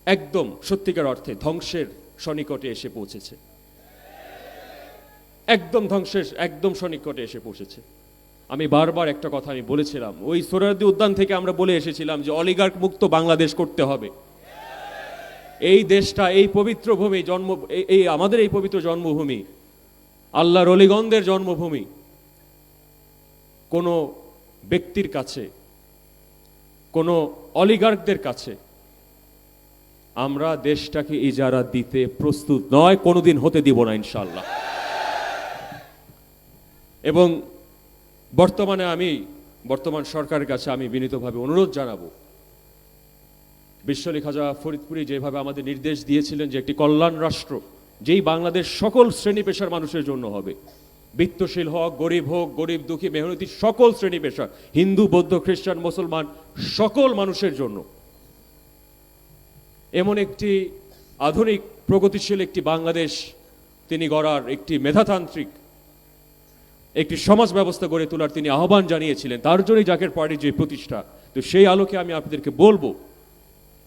একদম সত্যিকার অর্থে ধ্বংসের সনিকটে এসে পৌঁছেছে, একদম সনিকটে এসে পৌঁছেছে। আমি বারবার একটা কথা আমি বলেছিলাম, ওই সোহরাওয়ার্দী উদ্যান থেকে আমরা বলে এসেছিলাম যে অলিগার্ক মুক্ত বাংলাদেশ করতে হবে। এই দেশটা, এই পবিত্র ভূমি, এই আমাদের এই পবিত্র জন্মভূমি, আল্লাহর অলিগণদের জন্মভূমি, কোনো ব্যক্তির কাছে, কোনো অলিগার্কদের কাছে আমরা দেশটাকে ইজারা দিতে প্রস্তুত নয়, কোনোদিন হতে দিব না ইনশাআল্লাহ। এবং বর্তমান সরকারের কাছে আমি বিনীতভাবে অনুরোধ জানাবো, বিশ্বলি খাজা ফরিদপুরি যেভাবে আমাদের নির্দেশ দিয়েছিলেন যে একটি কল্যাণ রাষ্ট্র, যেই বাংলাদেশ সকল শ্রেণী পেশার মানুষের জন্য হবে, বিত্তশীল হোক, গরিব দুঃখী মেহনতি সকল শ্রেণী পেশা, হিন্দু বৌদ্ধ খ্রিস্টান মুসলমান সকল মানুষের জন্য এমন একটি আধুনিক প্রগতিশীল একটি বাংলাদেশ তিনি গড়ার, একটি মেধাতান্ত্রিক একটি সমাজ ব্যবস্থা গড়ে তোলার তিনি আহ্বান জানিয়েছিলেন। তার জন্যই জাকের পার্টির যে প্রতিষ্ঠা। তো সেই আলোকে আমি আপনাদেরকে বলবো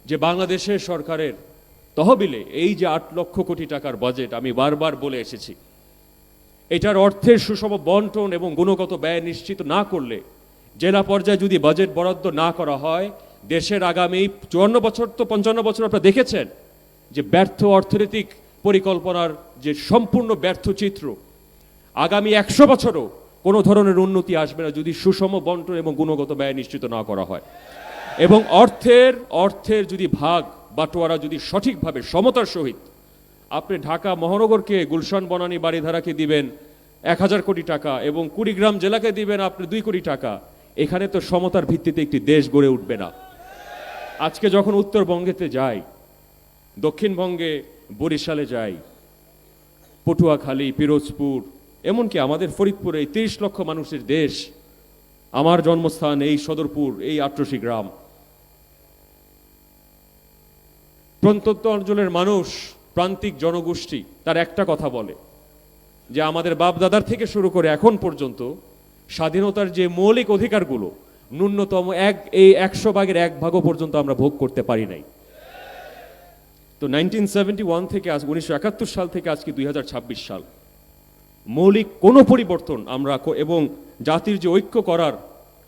যে বাংলাদেশের সরকারের তহবিলে এই যে 8 লক্ষ কোটি টাকার বাজেট, আমি বারবার বলে এসেছি, এটার অর্থের সুষম বন্টন এবং গুণগত ব্যয় নিশ্চিত না করলে, জেলা পর্যায়ে যদি বাজেট বরাদ্দ না করা হয়, দেশের আগামী 54 বছর তো 55 বছর আপনারা দেখেছেন যে ব্যর্থ অর্থনৈতিক পরিকল্পনার যে সম্পূর্ণ ব্যর্থ চিত্র, আগামী 100 বছরও কোনো ধরনের উন্নতি আসবে না যদি সুষম বন্টন এবং গুণগত ব্যয় নিশ্চিত না করা হয়। এবং অর্থের যদি ভাগ বাটোয়ারা যদি সঠিকভাবে সমতার সহিত, আপনি ঢাকা মহানগরকে, গুলশান বনানী বাড়িধারাকে দিবেন 1000 কোটি টাকা এবং কুড়িগ্রাম জেলাকে দিবেন আপনি 2 কোটি টাকা, এখানে তো সমতার ভিত্তিতে একটি দেশ গড়ে উঠবে না। আজকে যখন উত্তরবঙ্গেতে যাই, দক্ষিণবঙ্গে বরিশালে যাই, পটুয়াখালী, পিরোজপুর, এমনকি আমাদের ফরিদপুর, এই 30 লক্ষ মানুষের দেশ, আমার জন্মস্থান এই সদরপুর, এই আট্রসি গ্রাম। প্রত্যন্ত অঞ্চলের মানুষ, প্রান্তিক জনগোষ্ঠী তার একটা কথা বলে যে আমাদের বাপ দাদার থেকে শুরু করে এখন পর্যন্ত স্বাধীনতার যে মৌলিক অধিকারগুলো ন্যূনতম এই 100 ভাগের 1 ভাগও পর্যন্ত আমরা ভোগ করতে পারি নাই। তো 1971 থেকে আজ 1971 সাল থেকে আজকে 2026 সাল, মৌলিক কোনো পরিবর্তন আমরা এবং জাতির যে ঐক্য করার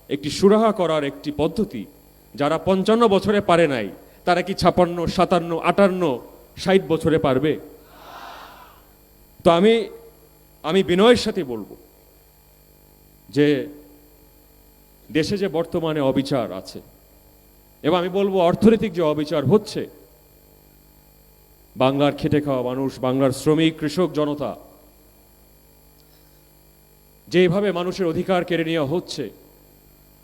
একটি সুরাহা করার একটি পদ্ধতি, যারা 55 বছরে পারে নাই তারা কি 56, 57, 58, 60 বছরে পারবে? তো আমি বিনয়ের সাথে বলবো যে দেশে যে বর্তমানে অবিচার আছে, এবং আমি বলবো অর্থনৈতিক যে অবিচার হচ্ছে, বাংলার খেটে খাওয়া মানুষ, বাংলার শ্রমিক, কৃষক জনতা যেভাবে মানুষের অধিকার কেড়ে নেওয়া হচ্ছে,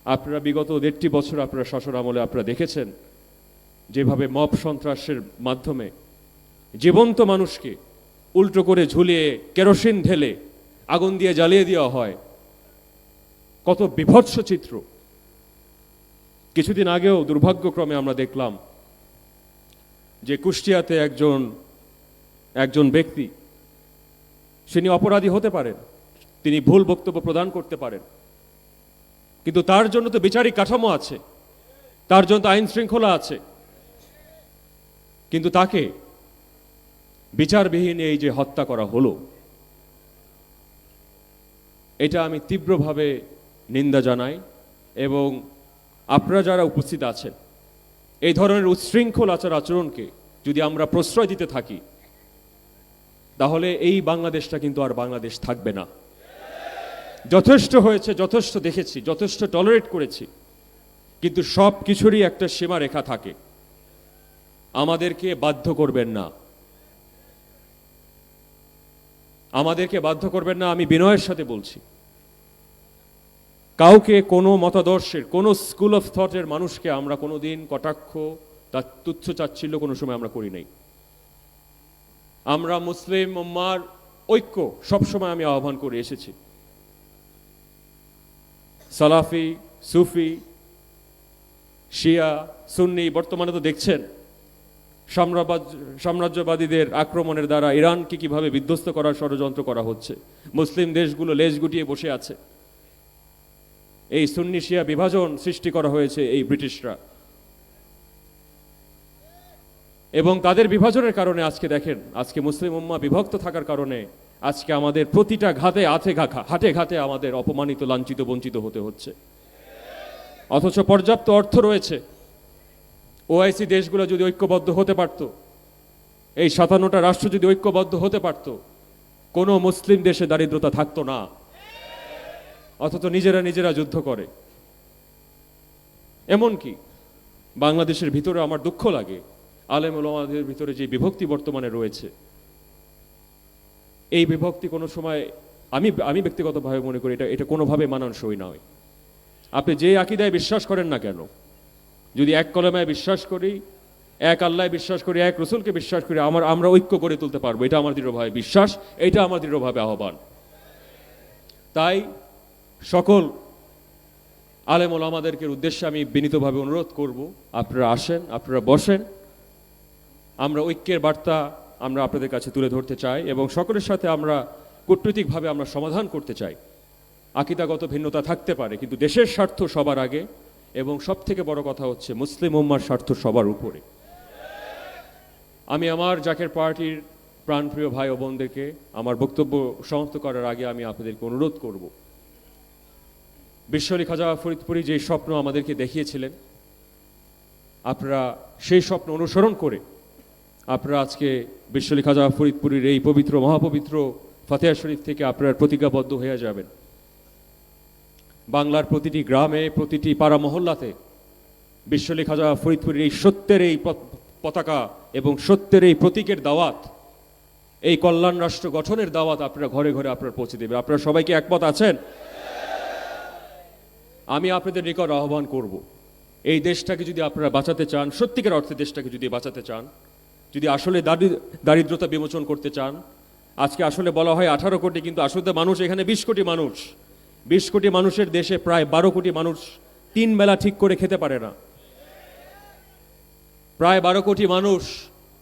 আপনারা বিগত 1.5 বছর আপনারা শাসন আমলে আপনারা দেখেছেন যেভাবে মব সন্ত্রাসের মাধ্যমে জীবন্ত মানুষকে উল্টো করে ঝুলিয়ে কেরোসিন ঢেলে আগুন দিয়ে জ্বালিয়ে দেওয়া হয়। কত বিভৎস চিত্র। কিছুদিন আগেও দুর্ভাগ্যক্রমে আমরা দেখলাম যে কুষ্টিয়াতে একজন ব্যক্তি, তিনি অপরাধী হতে পারেন, তিনি ভুল বক্তব্য প্রদান করতে পারেন, কিন্তু তার জন্য তো বিচারিক কাঠামো আছে, তার জন্য তো আইন শৃঙ্খলা আছে, কিন্তু তাকে বিচারবিহীন এই যে হত্যা করা হলো, এটা আমি তীব্রভাবে নিন্দা জানাই। এবং আপনারা যারা উপস্থিত আছেন, এই ধরনের উচ্ছৃঙ্খল আচরণকে যদি আমরা প্রশ্রয় দিতে থাকি, তাহলে এই বাংলাদেশটা কিন্তু আর বাংলাদেশ থাকবে না। যথেষ্ট হয়েছে, যথেষ্ট দেখেছি, যথেষ্ট টলারেট করেছি, কিন্তু সব কিছুরই একটা সীমারেখা থাকে। আমাদেরকে বাধ্য করবেন না, আমাদেরকে বাধ্য করবেন না। আমি বিনয়ের সাথে বলছি, কাউকে কোনো মতাদর্শের, কোনো স্কুল অফ থটের মানুষকে আমরা কোনোদিন কটাক্ষ, তার তুচ্ছ চাচ্ছিল্য কোনো সময় আমরা করি নাই। আমরা মুসলিম উম্মার ঐক্য সবসময় আমি আহ্বান করে এসেছি। সালাফি, সুফি, শিয়া, সুন্নি, বর্তমানে তো দেখছেন সাম্রাজ্যবাদীদের আক্রমণের দ্বারা ইরানকে কিভাবে বিধ্বস্ত করার ষড়যন্ত্র করা হচ্ছে। মুসলিম দেশগুলো লেজ গুটিয়ে বসে আছে। এই সুন্নি শিয়া বিভাজন সৃষ্টি করা হয়েছে এই ব্রিটিশরা, এবং তাদের বিভাজনের কারণে আজকে দেখেন, আজকে মুসলিম উম্মাহ বিভক্ত থাকার কারণে আজকে আমাদের প্রতিটা হাটে ঘাটে আমাদের অপমানিত, লাঞ্ছিত, বঞ্চিত হতে হচ্ছে। অথচ পর্যাপ্ত অর্থ রয়েছে। ওআইসি দেশগুলো যদি ঐক্যবদ্ধ হতে পারত, এই 57টা রাষ্ট্র যদি ঐক্যবদ্ধ হতে পারত, কোনো মুসলিম দেশে দারিদ্রতা থাকতো না। অথচ নিজেরা যুদ্ধ করে। এমনকি বাংলাদেশের ভিতরে আমার দুঃখ লাগে, আলেম ওলামাদের ভিতরে যে বিভক্তি বর্তমানে রয়েছে, এই বিভক্তি কোনো সময় আমি ব্যক্তিগতভাবে মনে করি এটা কোনোভাবে মানানসই নয়। আপনি যে আকীদায় বিশ্বাস করেন না কেন, যদি এক কলেমায় বিশ্বাস করি, এক আল্লাহ বিশ্বাস করি, এক রসুলকে বিশ্বাস করি, আমরা ঐক্য করে তুলতে পারবো। এটা আমার দৃঢ়ভাবে বিশ্বাস, এটা আমার দৃঢ়ভাবে আহ্বান। তাই সকল আলেম ওলামাদেরকে উদ্দেশ্যে আমি বিনীতভাবে অনুরোধ করব, আপনারা আসেন, আপনারা বসেন, আমরা ঐক্যের বার্তা আমরা আপনাদের কাছে তুলে ধরতে চাই, এবং সকলের সাথে আমরা কূটনৈতিকভাবে আমরা সমাধান করতে চাই। আকীদাগত ভিন্নতা থাকতে পারে, কিন্তু দেশের স্বার্থ সবার আগে, এবং সব থেকে বড় কথা হচ্ছে মুসলিম উম্মার স্বার্থ সবার উপরে। আমি আমার জাকের পার্টির প্রাণপ্রিয় ভাই ও বোনদেরকে আমার বক্তব্য সমাপ্ত করার আগে আমি আপনাদেরকে অনুরোধ করব, বিশ্ব আলী খাজা ফরিদপুরি যে স্বপ্ন আমাদেরকে দেখিয়েছিলেন, আপনারা সেই স্বপ্ন অনুসরণ করে আপনারা আজকে বিশ্ব আলী খাজা ফরিদপুরীর এই পবিত্র মহাপবিত্র ফাতেহা শরীফ থেকে আপনারা প্রতিজ্ঞাবদ্ধ হয়ে যাবেন। বাংলার প্রতিটি গ্রামে, প্রতিটি পাড়া মহল্লাতে বিশ্ব আলী খাজা ফরিদপুরীর এই সত্যের এই পতাকা এবং সত্যের এই প্রতীকের দাওয়াত, এই কল্যাণ রাষ্ট্র গঠনের দাওয়াত আপনারা ঘরে ঘরে আপনারা পৌঁছে দেবে। আপনারা সবাইকে একমত আছেন? আমি আপনাদের নিকট আহ্বান করব, এই দেশটাকে যদি আপনারা বাঁচাতে চান, সত্যিকার অর্থে দেশটাকে যদি বাঁচাতে চান, যদি আসলে দারিদ্রতা বিমোচন করতে চান, আজকে আসলে বলা হয় 18 কোটি, কিন্তু আসলে মানুষ এখানে 20 কোটি মানুষ। 20 কোটি মানুষের দেশে প্রায় 12 কোটি মানুষ 3 বেলা ঠিক করে খেতে পারে না। প্রায় 12 কোটি মানুষ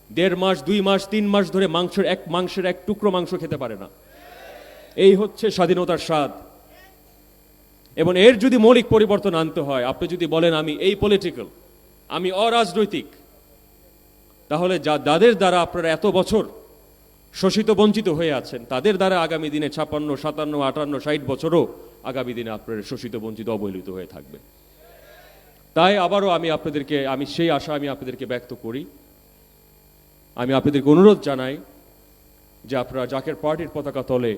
1.5 মাস, 2 মাস, 3 মাস ধরে মাংসের এক টুকরো মাংস খেতে পারে না। এই হচ্ছে স্বাধীনতার স্বাদ। এবং এর যদি মৌলিক পরিবর্তন আনতে হয়, আপনি যদি বলেন আমি এই পলিটিক্যাল, আমি অরাজনৈতিক, তাহলে যাদের দ্বারা আপনারা এত বছর শোষিত বঞ্চিত হয়ে আছেন, তাদের দ্বারা আগামী দিনে 56, 57, 58, 60 বছরও আগামী দিনে আপনারা শোষিত বঞ্চিত অবহেলিত হয়ে থাকবে। তাই আবারও আমি সেই আশা আমি আপনাদেরকে ব্যক্ত করি। আমি আপনাদেরকে অনুরোধ জানাই যে আপনারা জাকের পার্টির পতাকা তলে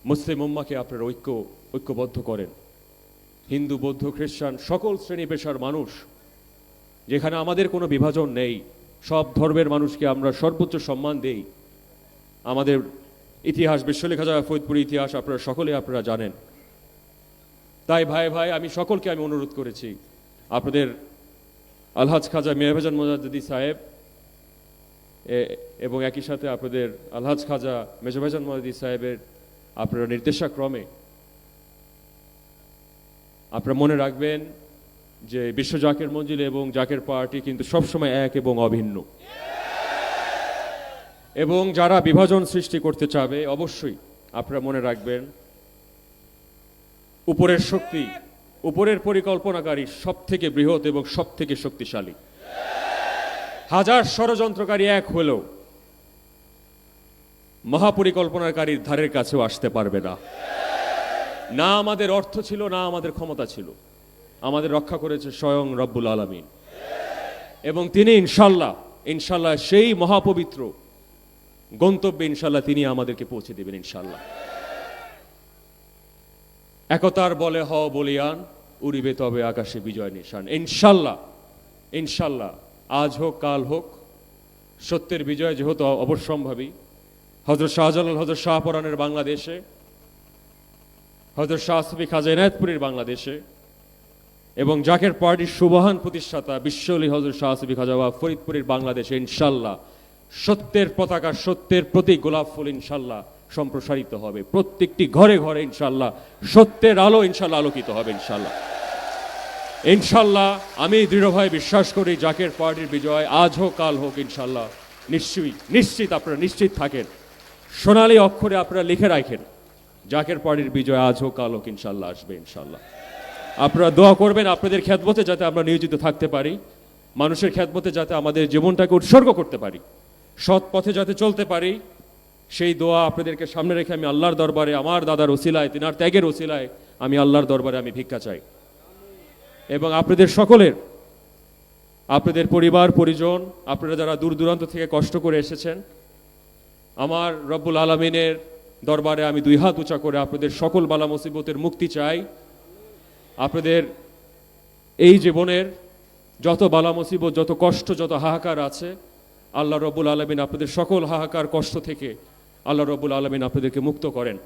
মুসলিম উম্মাকে আপনারা ঐক্যবদ্ধ করেন। হিন্দু, বৌদ্ধ, খ্রিস্টান সকল শ্রেণী পেশার মানুষ, যেখানে আমাদের কোনো বিভাজন নেই, সব ধর্মের মানুষকে আমরা সর্বোচ্চ সম্মান দেই। আমাদের ইতিহাস বিশ্ব লেখা যায়, ফরিদপুরি ইতিহাস আপনারা জানেন। তাই ভাই আমি সকলকে আমি অনুরোধ করেছি, আপনাদের আলহাজ খাজা মেহরবাজান মোজাদ্দেদি সাহেব এবং একই সাথে আপনাদের আলহাজ খাজা মেজবাজান মোজাদ্দেদি সাহেবের আপনারা নির্দেশাক্রমে আপনারা মনে রাখবেন যে বিশ্ব জাকের মঞ্জিল এবং জাকের পার্টি কিন্তু সবসময় এক এবং অভিন্ন। এবং যারা বিভাজন সৃষ্টি করতে চাবে, অবশ্যই আপনারা মনে রাখবেন উপরের শক্তি, উপরের পরিকল্পনাকারী সব থেকে বৃহৎ এবং সব থেকে শক্তিশালী। হাজার ষড়যন্ত্রকারী এক হলেও মহাপরিকল্পনাকারীর ধারের কাছেও আসতে পারবে না। না আমাদের অর্থ ছিল, না আমাদের ক্ষমতা ছিল, আমাদের রক্ষা করেছে স্বয়ং রব্বুল আলামিন। এবং তিনি ইনশাল্লাহ সেই মহাপবিত্র গন্তব্যে ইনশাল্লাহ তিনি আমাদেরকে পৌঁছে দেবেন ইনশাল্লাহ। একতার বলে হ বলিয়ান, উড়িবে তবে আকাশে বিজয় নিশান। ইনশাল্লাহ আজ হোক কাল হোক, সত্যের বিজয় যেহেতু অবশ্যম্ভাবী। হযরত শাহজালাল, হযরত শাহপরানের বাংলাদেশে, হযরত শাহ সুফি খাজা এনায়েতপুরীর বাংলাদেশে এবং জাকের পার্টির সুবহান প্রতিষ্ঠাতা বিশ্বলি হযরত শাহ সুফি খাজা ফরিদপুরের বাংলাদেশে ইনশাল্লাহ সত্যের পতাকা, সত্যের প্রতীক গোলাপ ফুল ইনশাল্লাহ সম্প্রসারিত হবে। প্রত্যেকটি ঘরে ঘরে ইনশাল্লাহ সত্যের আলো ইনশাল্লাহ আলোকিত হবে ইনশাল্লাহ। আমি দৃঢ়ভাবে বিশ্বাস করি জাকের পার্টির বিজয় আজ হোক কাল হোক ইনশাল্লাহ নিশ্চিত আপনারা নিশ্চিত থাকেন, সোনালী অক্ষরে আপনারা লিখে রাখেন, জাকের পার্টির বিজয় আজ হোক কাল হোক ইনশাল্লাহ আসবে ইনশাল্লাহ। আপনারা দোয়া করবেন আপনাদের খেদমতে যাতে আমরা নিয়োজিত থাকতে পারি, মানুষের খেদমতে যাতে আমাদের জীবনটাকে উৎসর্গ করতে পারি, সৎ পথে যাতে চলতে পারি, সেই দোয়া আপনাদেরকে সামনে রেখে আমি আল্লাহর দরবারে আমার দাদার ওসিলায়, তিনার ত্যাগের ওসিলায় আমি আল্লাহর দরবারে আমি ভিক্ষা চাই। এবং আপনাদের সকলের, আপনাদের পরিবার পরিজন, আপনারা যারা দূর দূরান্ত থেকে কষ্ট করে এসেছেন, আমার রব্বুল আলামিনের দরবারে আমি 2 হাত উঁচা করে আপনাদের সকল বালা মুসিবতের মুক্তি চাই। আপনাদের এই জীবনের যত বালা মুসিবত, যত কষ্ট, যত হাহাকার আছে, আল্লাহ রব্বুল আলামিন আপনাদের সকল হাহাকার কষ্ট থেকে আল্লাহ রব্বুল আলামিন আপনাদেরকে মুক্ত করেন।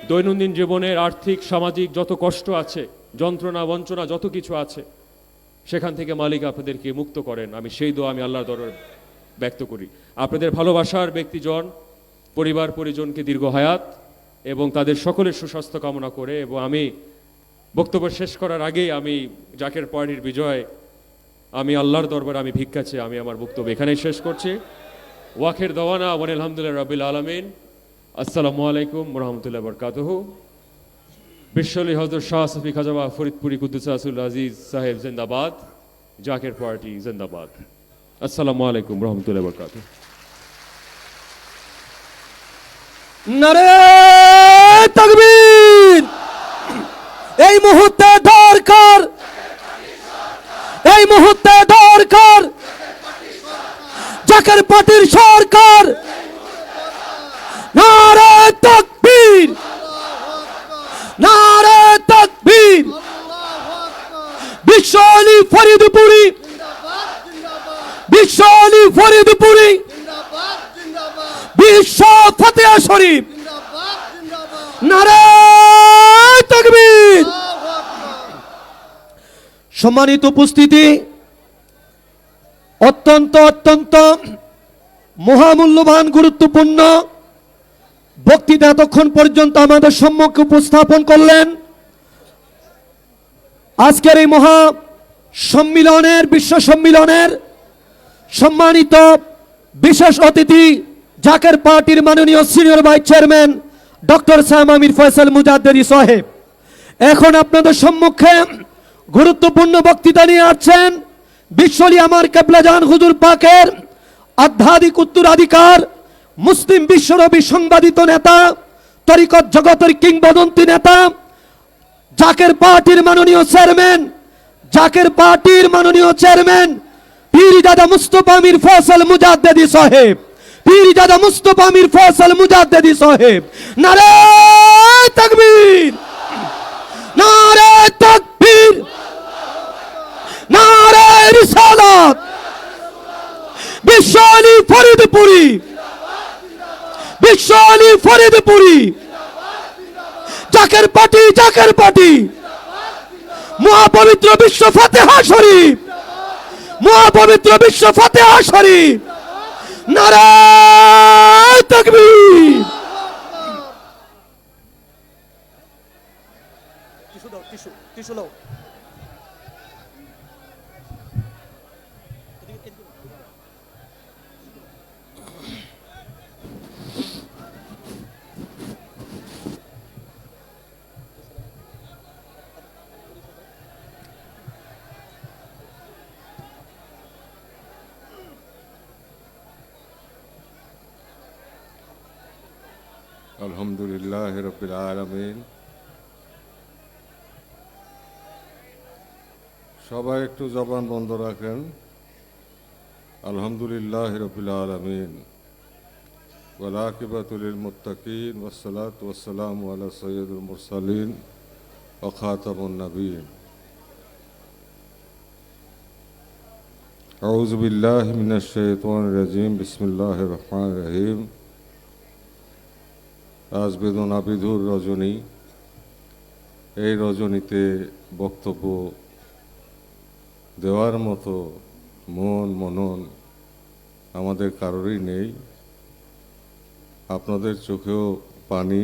দৈনন্দিন জীবনের আর্থিক সামাজিক যত কষ্ট আছে, যন্ত্রণা বঞ্চনা যত কিছু আছে, সেখান থেকে মালিক আপনাদেরকে মুক্ত করেন। আমি সেই দোয়া আমি আল্লাহর দরবারে ব্যক্ত করি। আপনাদের ভালোবাসার ব্যক্তিজন, পরিবার পরিজনকে দীর্ঘ হায়াত এবং তাদের সকলের সুস্বাস্থ্য কামনা করে, এবং আমি বক্তব্য শেষ করার আগেই আমি জাকের পার্টির বিজয় আমি আল্লাহর দরবারে আমি ভিক্ষা চেয়ে আমি আমার বক্তব্য এখানেই শেষ করছি। ওয়াখির দাওয়ানা ওয়া আলহামদুলিল্লাহি রাব্বিল আলামিন। আসসালামু আলাইকুম ওয়া রাহমাতুল্লাহি ওয়া বারাকাতুহু। বিশ্বলি হযরত শাহ সুফি খাজা ফরিদপুরি কুদ্দুসাসুল আজিজ সাহেব জিন্দাবাদ, জাকের পার্টি জিন্দাবাদ। আসসালামু আলাইকুম ওয়া রাহমাতুল্লাহি ওয়া বারাকাতুহু। নারে তাকবীর! এই মুহূর্তে দরকার, এই মুহূর্তে দরকার জাকের পার্টির সরকার। নারে তাকবীর, নারে তাকবীর! বিশ্ব আলী ফরিদপুরি, বিশ্ব আলী ফরিদপুরি, বিশ্ব ফতেহ শরীফ। নারে তাকবীর! সম্মানিত উপস্থিতি, অত্যন্ত মহামূল্যবান গুরুত্বপূর্ণ বক্তৃতা এতক্ষণ পর্যন্ত আমাদের সম্মুখে উপস্থাপন করলেন। আজকের এই মহা সম্মিলনের, বিশ্ব সম্মিলনের সম্মানিত বিশেষ অতিথি জাকের পার্টির মাননীয় সিনিয়র ভাইস চেয়ারম্যান ডক্টর সাম আমির ফয়সাল মুজাদ্দেদি সাহেব। এখন আপনাদের সম্মুখে গুরুত্বপূর্ণ বক্তৃতা নিয়ে আসছেন বিশ্বলি আমার কেবলাজান হুজুর পাকের আধ্যাত্মিক উত্তরাধিকার, মুসলিম বিশ্বনবী সংবাদিত নেতা, তরিকত জগতের কিংবদন্তি নেতা, জাকের পার্টির মাননীয় চেয়ারম্যান পীরজাদা মুস্তফা আমির ফয়সাল মুজাদ্দেদি সাহেব, পীরজাদা মুস্তফা আমির ফয়সাল মুজাদ্দেদি সাহেব। নারে তাকবীর, নারে তাকবীর, নারে রিসালাত। বিশ্বলি ফরিদপুরি, বিশ্বলি ফরিদপুরি, জাকের পার্টি, মহাপবিত্র বিশ্ব ফাতেহা শরীফ, মহাপবিত্র বিশ্ব ফাতেহা শরীফ। নারে তাকবীর। আলহামদুলিল্লাহ রাব্বিল আলামিন। সবাই একটু জবান বন্ধ রাখেন। আলহামদুলিল্লাহ রাব্বিল আলামিন ওয়াল আকিবাতু লিল মুত্তাকিন ওয়াসসালাতু ওয়াসসালামু আলা সাইয়্যিদিল মুরসালিন ওয়া খাতামুন নাবিয়্যিন। আউযু বিল্লাহি মিনাশ শাইতানির রাজীম। বিসমিল্লাহির রহমানির রহিম। আজ বেদনা বিধুর রজনী। এই রজনীতে বক্তব্য দেওয়ার মতো মনন আমাদের কারোরই নেই। আপনাদের চোখেও পানি,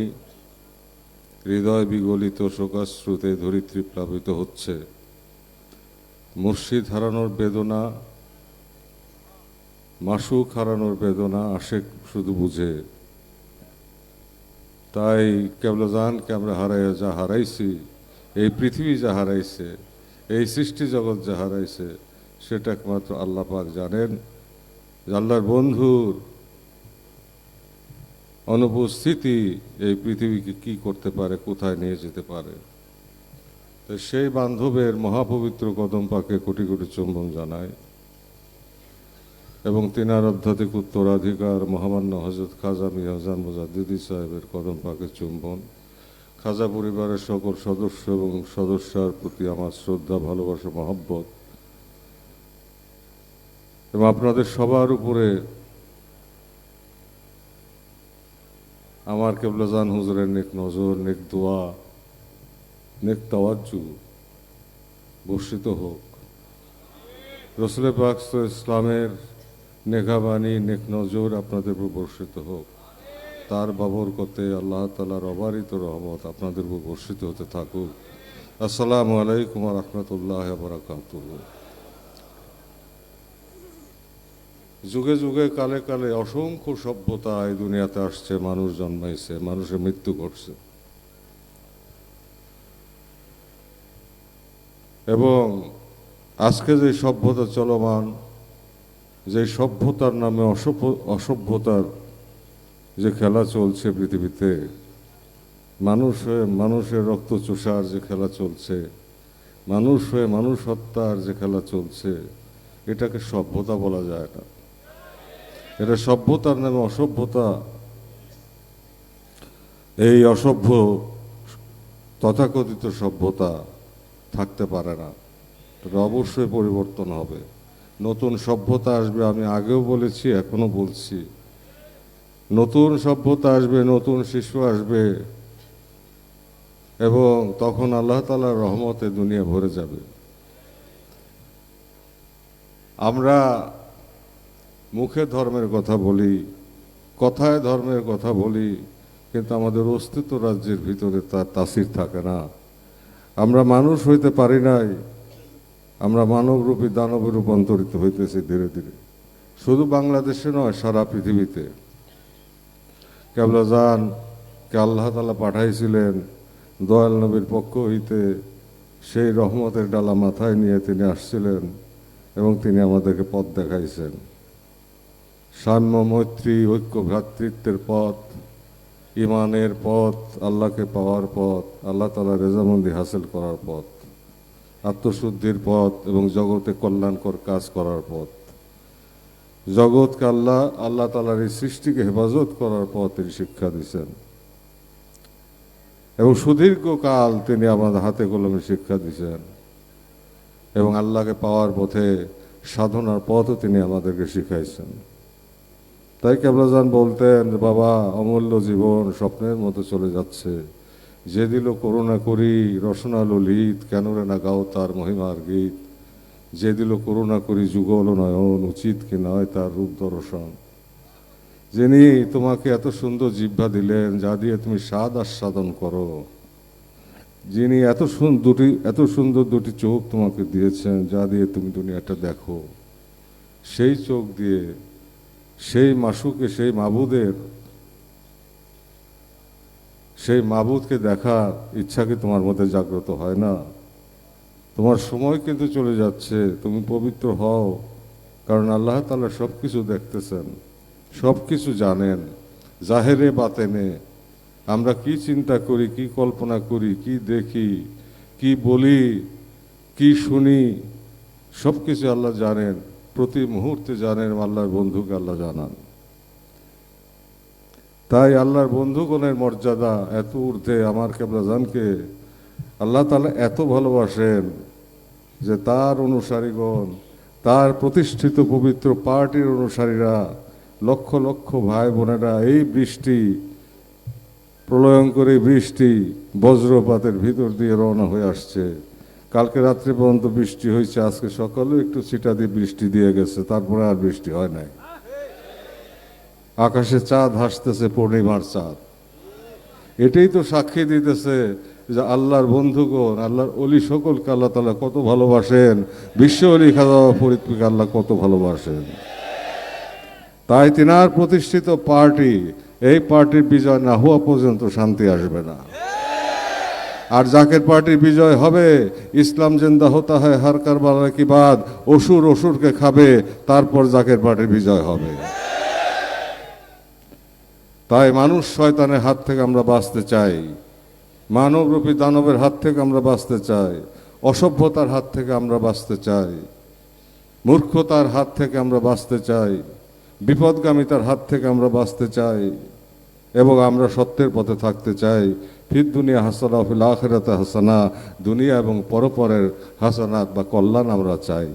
হৃদয় বিগলিত শোকাশ্রুতে ধরিত্রী প্লাবিত হচ্ছে। মুর্শিদ হারানোর বেদনা, মাসুক হারানোর বেদনা আশেক শুধু বুঝে। তাই কেবলাজানকে আমরা যা হারাইছি, এই পৃথিবী যা হারাইছে, এই সৃষ্টি জগৎ যা হারাইছে, সেটা একমাত্র আল্লাহ পাক জানেন। আল্লাহর বন্ধুর অনুপস্থিতি এই পৃথিবীকে কি করতে পারে, কোথায় নিয়ে যেতে পারে। তো সেই বান্ধবের মহাপবিত্র কদম পাকে কোটি কোটি চুম্বন জানায় এবং তিনার আধ্যাত্মিক উত্তরাধিকার মহামান্য হযরত খাজা মিয়াজান মুজাদ্দিদি সাহেবের কদম পাকে চুম্বন। খাজা পরিবারের সকল সদস্য এবং সদস্যার প্রতি আমার শ্রদ্ধা, ভালোবাসা, মহব্বত এবং আপনাদের সবার উপরে আমার কেবলাজান হুজুরের নেক নজর, নেক দোয়া, নেক তাওয়াজ্জু বর্ষিত হোক। রসুল পাক ইসলামের নেঘাবাণী, নেক নজর আপনাদের উপর বর্ষিত হোক। তার বাবরকতে আল্লাহ তাআলার অবারিত রহমত আপনাদের উপর বর্ষিত হতে থাকুক। আসসালামু আলাইকুম ওয়া রাহমাতুল্লাহি ওয়া বারাকাতুহু। যুগে যুগে কালে কালে অসংখ্য সভ্যতা এই দুনিয়াতে আসছে, মানুষ জন্মাইছে, মানুষের মৃত্যু ঘটছে এবং আজকে যে সভ্যতা চলমান, যে সভ্যতার নামে অসভ্যতার যে খেলা চলছে পৃথিবীতে, মানুষ হয়ে মানুষের রক্ত চোষার যে খেলা চলছে, মানুষ হয়ে মানুষ হত্যার যে খেলা চলছে, এটাকে সভ্যতা বলা যায় না। এটা সভ্যতার নামে অসভ্যতা। এই অসভ্য তথাকথিত সভ্যতা থাকতে পারে না। এটা অবশ্যই পরিবর্তন হবে, নতুন সভ্যতা আসবে। আমি আগেও বলেছি, এখনো বলছি, নতুন সভ্যতা আসবে, নতুন শিশু আসবে এবং তখন আল্লাহ তাআলার রহমতে দুনিয়া ভরে যাবে। আমরা মুখে ধর্মের কথা বলি, কথায় ধর্মের কথা বলি, কিন্তু আমাদের অস্তিত্ব রাজ্যের ভিতরে তার তাসির থাকে না। আমরা মানুষ হইতে পারি নাই, আমরা মানবরূপী দানবে রূপান্তরিত হইতেছি ধীরে ধীরে। শুধু বাংলাদেশে নয়, সারা পৃথিবীতে। কেবলাজানকে আল্লাহ তাআলা পাঠাইছিলেন দয়াল নবীর পক্ষ হইতে, সেই রহমতের ডালা মাথায় নিয়ে তিনি আসছিলেন এবং তিনি আমাদেরকে পথ দেখাইছেন। সাম্য, মৈত্রী, ঐক্য, ভ্রাতৃত্বের পথ, ইমানের পথ, আল্লাহকে পাওয়ার পথ, আল্লাহ তাআলার রেজামন্দি হাসিল করার পথ, আত্মশুদ্ধির পথ এবং জগতে কল্যাণকর কাজ করার পথ, জগৎকে আল্লাহ তাআলার এই সৃষ্টিকে হেফাজত করার পথ তিনি শিক্ষা দিয়েছেন। এবং সুদীর্ঘকাল তিনি আমাদের হাতে কলমে শিক্ষা দিয়েছেন এবং আল্লাহকে পাওয়ার পথে সাধনার পথও তিনি আমাদেরকে শিখাইছেন। তাই কেবলাজান বলতেন, বাবা, অমূল্য জীবন স্বপ্নের মতো চলে যাচ্ছে। যে দিল করুণা করি রসনা ললিত, কেন রে না গাও তার মহিমার গীত। যে দিল করুণা করি যুগল নয়ন, উচিত কি নয় তার রূপ দর্শন। যিনি তোমাকে এত সুন্দর জিহ্বা দিলেন, যা দিয়ে তুমি স্বাদ আস্বাদন করো, যিনি এত সুন্দর দুটি চোখ তোমাকে দিয়েছেন, যা দিয়ে তুমি দুনিয়াটা দেখো, সেই চোখ দিয়ে সেই মাসুকে, সেই মাবুদকে দেখার ইচ্ছা কি তোমার মধ্যে জাগ্রত হয় না? তোমার সময় কিন্তু চলে যাচ্ছে, তুমি পবিত্র হও, কারণ আল্লাহ তাআলা সব কিছু দেখতেছেন, সব কিছু জানেন, জাহেরে বাতেনে। আমরা কি চিন্তা করি, কি কল্পনা করি, কি দেখি, কি বলি, কি শুনি, সব কিছু আল্লাহ জানেন, প্রতি মুহূর্তে জানেন। আল্লাহর বন্ধুকে আল্লাহ জানান। তাই আল্লাহর বন্ধুগণের মর্যাদা এত ঊর্ধ্বে। আমার কেবলাজানকে আল্লাহ তাআলা এত ভালোবাসেন যে তার অনুসারীগণ, তার প্রতিষ্ঠিত পবিত্র পার্টির অনুসারীরা, লক্ষ লক্ষ ভাই বোনেরা, এই বৃষ্টি, প্রলয়ঙ্করী বৃষ্টি, বজ্রপাতের ভিতর দিয়ে রওনা হয়ে আসছে। কালকে রাত্রি পর্যন্ত বৃষ্টি হয়েছে, আজকে সকালেও একটু ছিটা দিয়ে বৃষ্টি দিয়ে গেছে, তারপরে আর বৃষ্টি হয় নাই। আকাশে চাঁদ হাসতেছে, পূর্ণিমার চাঁদ। এটাই তো সাক্ষী দিতেছে যে আল্লাহর বন্ধুগণ, আল্লাহর অলি সকলকে আল্লাহ তাআলা কত ভালোবাসেন, বিশ্ব অলি খাজা ফরিদকে আল্লাহ কত ভালোবাসেন। তাই তিনার প্রতিষ্ঠিত পার্টি, এই পার্টির বিজয় না হওয়া পর্যন্ত শান্তি আসবে না। আর জাকের পার্টির বিজয় হবে, ইসলাম জিন্দা হতা হয় হর কারবালা কি বাদ, অসুরকে খাবে, তারপর জাকের পার্টির বিজয় হবে। তাই মানুষ শয়তানের হাত থেকে আমরা বাঁচতে চাই, মানবরূপী দানবের হাত থেকে আমরা বাঁচতে চাই, অসভ্যতার হাত থেকে আমরা বাঁচতে চাই, মূর্খতার হাত থেকে আমরা বাঁচতে চাই, বিপদগামিতার হাত থেকে আমরা বাঁচতে চাই এবং আমরা সত্যের পথে থাকতে চাই। ফিদ দুনিয়া হাসানা, ফিল আখিরাতে হাসানা, দুনিয়া এবং পরপরের হাসানাত বা কল্যাণ আমরা চাই।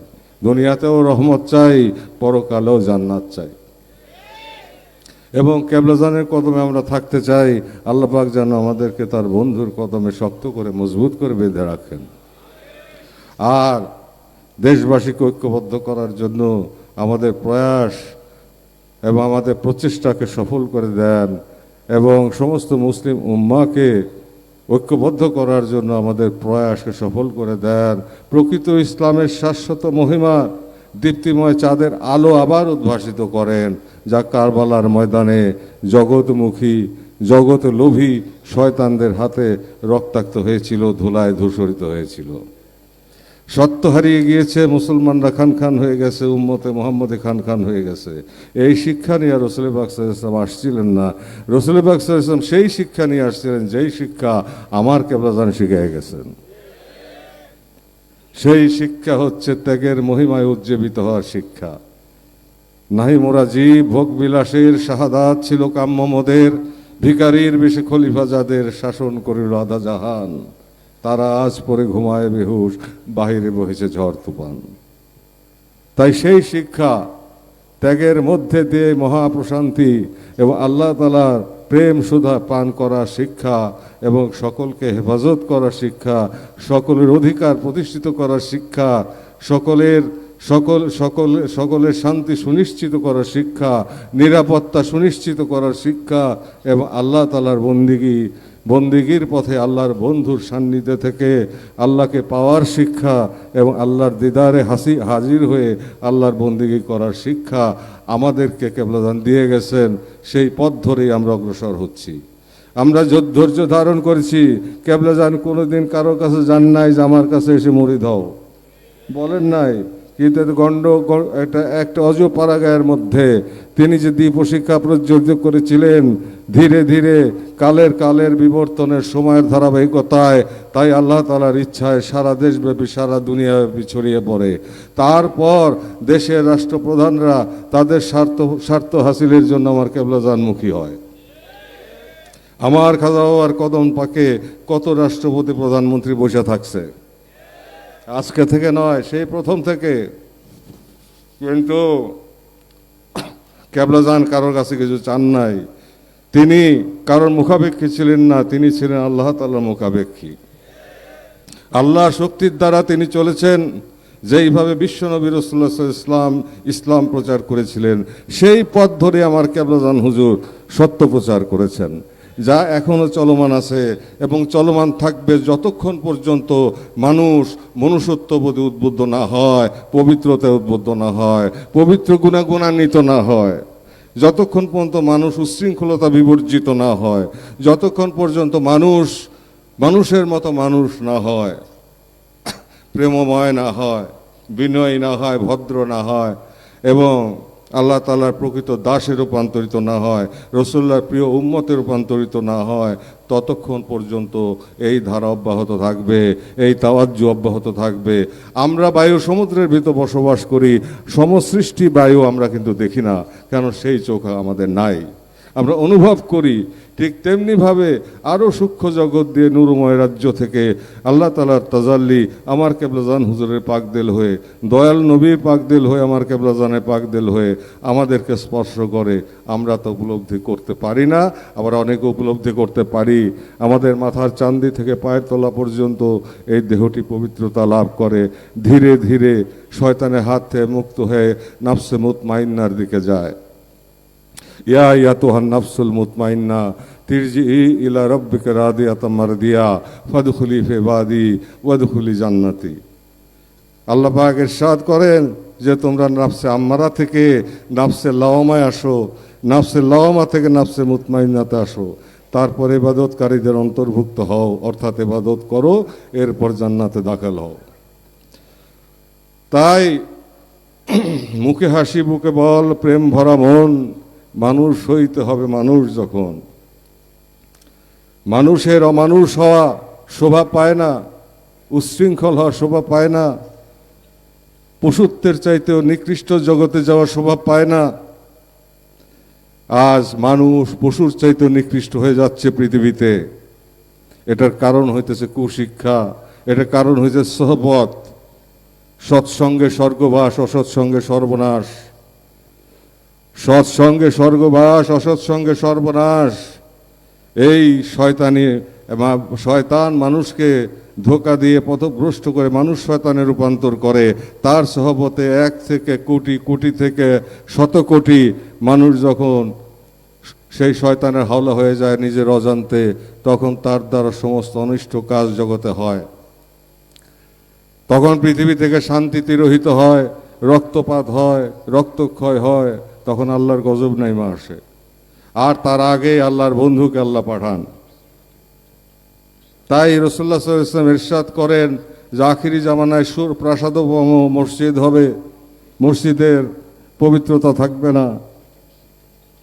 দুনিয়াতেও রহমত চাই, পরকালেও জান্নাত চাই। এবং কেবলাজানের কদমে আমরা থাকতে চাই। আল্লাহ পাক যেন আমাদেরকে তার বন্ধুর কদমে শক্ত করে, মজবুত করে বেঁধে রাখেন। আর দেশবাসীকে ঐক্যবদ্ধ করার জন্য আমাদের প্রয়াস এবং আমাদের প্রচেষ্টাকে সফল করে দেন এবং সমস্ত মুসলিম উম্মাকে ঐক্যবদ্ধ করার জন্য আমাদের প্রয়াসকে সফল করে দেন। প্রকৃত ইসলামের শাশ্বত মহিমা, দীপ্তিময় চাঁদের আলো আবার উদ্ভাসিত করেন, যা কারবালার ময়দানে জগৎমুখী, জগৎ লোভী শয়তানদের হাতে রক্তাক্ত হয়েছিল, ধুলায় ধূসরিত হয়েছিল। সত্য হারিয়ে গিয়েছে, মুসলমানরা খান হয়ে গেছে, উম্মতে মোহাম্মদে খান হয়ে গেছে। এই শিক্ষা নিয়ে রসুল পাক সাল্লাল্লাহু আলাইহি ওয়াসাল্লাম আসছিলেন না। রসুল পাক সাল্লাল্লাহু আলাইহি ওয়াসাল্লাম সেই শিক্ষা নিয়ে আসছিলেন, যেই শিক্ষা আমার কেবলাজান শিখিয়ে গেছেন। সেই শিক্ষা হচ্ছে ত্যাগের মহিমায় উজ্জীবিত হওয়ার শিক্ষা। নাহি মোরা জীব ভোগ বিলাসের, শাহাদাত ছিল কাম্য মোদের, ভিখারির বেশে খলিফা যাদের, শাসন করিল আধা জাহান, তারা আজ পরে ঘুমায় বেহুশ, বাহিরে বহেছে ঝড় তুফান। তাই সেই শিক্ষা, ত্যাগের মধ্যে দিয়ে মহাপ্রশান্তি এবং আল্লাহ তাআলার প্রেম সুধা পান করার শিক্ষা এবং সকলকে হেফাজত করার শিক্ষা, সকলের অধিকার প্রতিষ্ঠিত করার শিক্ষা, সকলের সকলের শান্তি সুনিশ্চিত করার শিক্ষা, নিরাপত্তা সুনিশ্চিত করার শিক্ষা এবং আল্লাহ তাআলার বন্দিগির পথে আল্লাহর বন্ধুর সান্নিধ্যে থেকে আল্লাহকে পাওয়ার শিক্ষা এবং আল্লাহর দিদারে হাজির হয়ে আল্লাহর বন্দিগি করার শিক্ষা আমাদেরকে কেবলাদান দিয়ে গেছেন। সেই পথ ধরেই আমরা অগ্রসর হচ্ছি। আমরা ধৈর্য ধারণ করেছি। কেবলাদান কোনোদিন কারোর কাছে যান নাই যে আমার কাছে এসে মুড়ি দাও, বলেন নাই। কিন্তু একটা অজপাড়াগায়ের মধ্যে তিনি যে দ্বীপ শিক্ষা প্রজ্বলিত করেছিলেন, ধীরে ধীরে কালের বিবর্তনের সময়ের ধারাবাহিকতায়, তাই আল্লাহ তাআলার ইচ্ছায় সারা দেশব্যাপী সারা দুনিয়াব্যাপী ছড়িয়ে পড়ে। তারপর দেশের রাষ্ট্রপ্রধানরা তাদের স্বার্থ হাসিলের জন্য আমার কেবলাদানমুখী হয়। আমার খাজা বাবার কদম পাকে কত রাষ্ট্রপতি প্রধানমন্ত্রী বসে থাকছে, আজকে থেকে নয়, সেই প্রথম থেকে। কিন্তু কেবলাদান কারোর কাছে কিছু চান নাই। তিনি কারোর মুখাপেক্ষী ছিলেন না, তিনি ছিলেন আল্লাহ তাআলার মুখাপেক্ষী। আল্লাহর শক্তির দ্বারা তিনি চলেছেন। যেইভাবে বিশ্বনবী রাসূলুল্লাহ সাল্লাল্লাহু আলাইহি ওয়াসাল্লাম ইসলাম প্রচার করেছিলেন, সেই পথ ধরে আমার কেবলাদান হুজুর সত্য প্রচার করেছেন, যা এখনো চলমান আছে এবং চলমান থাকবে যতক্ষণ পর্যন্ত মানুষ মনুষ্যত্ববোধে উদ্বুদ্ধ না হয়, পবিত্রতায় উদ্বুদ্ধ না হয়, পবিত্র গুণান্বিত না হয়, যতক্ষণ পর্যন্ত মানুষ উচ্ছৃঙ্খলতা বিবর্জিত না হয়, যতক্ষণ পর্যন্ত মানুষের মতো মানুষ না হয়, প্রেমময় না হয়, বিনয়ী না হয়, ভদ্র না হয় এবং আল্লাহ তাআলার প্রকৃত দাসে রূপান্তরিত না হয়, রাসূলুল্লাহর প্রিয় উম্মতে রূপান্তরিত না হয়, ততক্ষণ পর্যন্ত এই ধারা অব্যাহত থাকবে, এই তাওয়াজ্জু অব্যাহত থাকবে। আমরা বায়ু সমুদ্রের ভিতর বসবাস করি, সমসৃষ্টি বায়ু আমরা কিন্তু দেখি না, কেন সেই চোখ আমাদের নাই। আমরা অনুভব করি। ঠিক তেমনিভাবে আরও সূক্ষ্ম জগৎ দিয়ে নূরময় রাজ্য থেকে আল্লাহ তাআলার তাজাল্লি আমার কেবলাদান হুজুরের পাকদিল হয়ে, দয়াল নবীর পাকদিল হয়ে, আমার কেবলাদানের পাকদিল হয়ে আমাদেরকে স্পর্শ করে। আমরা তো উপলব্ধি করতে পারি না, আবার অনেকে উপলব্ধি করতে পারি। আমাদের মাথার চান্দি থেকে পায়ের তলা পর্যন্ত এই দেহটি পবিত্রতা লাভ করে, ধীরে ধীরে শয়তানের হাত থেকে মুক্ত হয়ে নাফসে মুতমাইন্নার দিকে যায়। ইয়া আইয়াতুহান নাফসুল মুতমাইন্না তিরজিই ইলা রাব্বিকা রাদিয়াতাম মারদিয়া ফাদখুলি ফি ইবাদি ওয়াদখুলি জান্নাতি। আল্লাহ পাক ইরশাদ করেন যে তোমরা নাফসে আম্মারা থেকে নাফসে লাওয়ামায় আসো, নাফসে লাওয়ামা থেকে নাফসে মুতমাইন্নাতে আসো, তারপরে ইবাদতকারীদের অন্তর্ভুক্ত হও, অর্থাৎ ইবাদত করো, এরপর জান্নাতে দাখিল হও। তাই মুখে হাসি বুকে বল, প্রেম ভরা মন, মানুষ হইতে হবে মানুষ। যখন মানুষের অমানুষ হওয়া শোভা পায় না, উচ্ছৃঙ্খল হওয়া শোভা পায় না, পশুত্বের চাইতেও নিকৃষ্ট জগতে যাওয়া শোভা পায় না। আজ মানুষ পশুর চাইতেও নিকৃষ্ট হয়ে যাচ্ছে পৃথিবীতে। এটার কারণ হইতেছে কুশিক্ষা, এটার কারণ হইতেছে সোহবত। সৎসঙ্গে স্বর্গবাস, অসৎসঙ্গে সর্বনাশ। সৎসঙ্গে স্বর্গবাস, অসৎসঙ্গে সর্বনাশ। এই শয়তান মানুষকে ধোঁকা দিয়ে পথভ্রষ্ট করে মানুষ শয়তানে রূপান্তর করে। তার সহবতে 1 থেকে কোটি, কোটি থেকে শত কোটি মানুষ যখন সেই শয়তানের হাওলা হয়ে যায় নিজের অজান্তে, তখন তার দ্বারা সমস্ত অনিষ্ট কাজ জগতে হয়। তখন পৃথিবী থেকে শান্তি তিরোহিত হয়, রক্তপাত হয়, রক্তক্ষয় হয়, তখন আল্লাহর গজব নাইমা আসে। আর তার আগে আল্লাহর বন্ধুকে আল্লাহ পাঠান। তাই রাসূলুল্লাহ সাল্লাল্লাহু আলাইহি ওয়াসাল্লাম ইরশাদ করেন যে আখিরি জামানায় প্রাসাদোপম মসজিদ হবে, মসজিদের পবিত্রতা থাকবে না,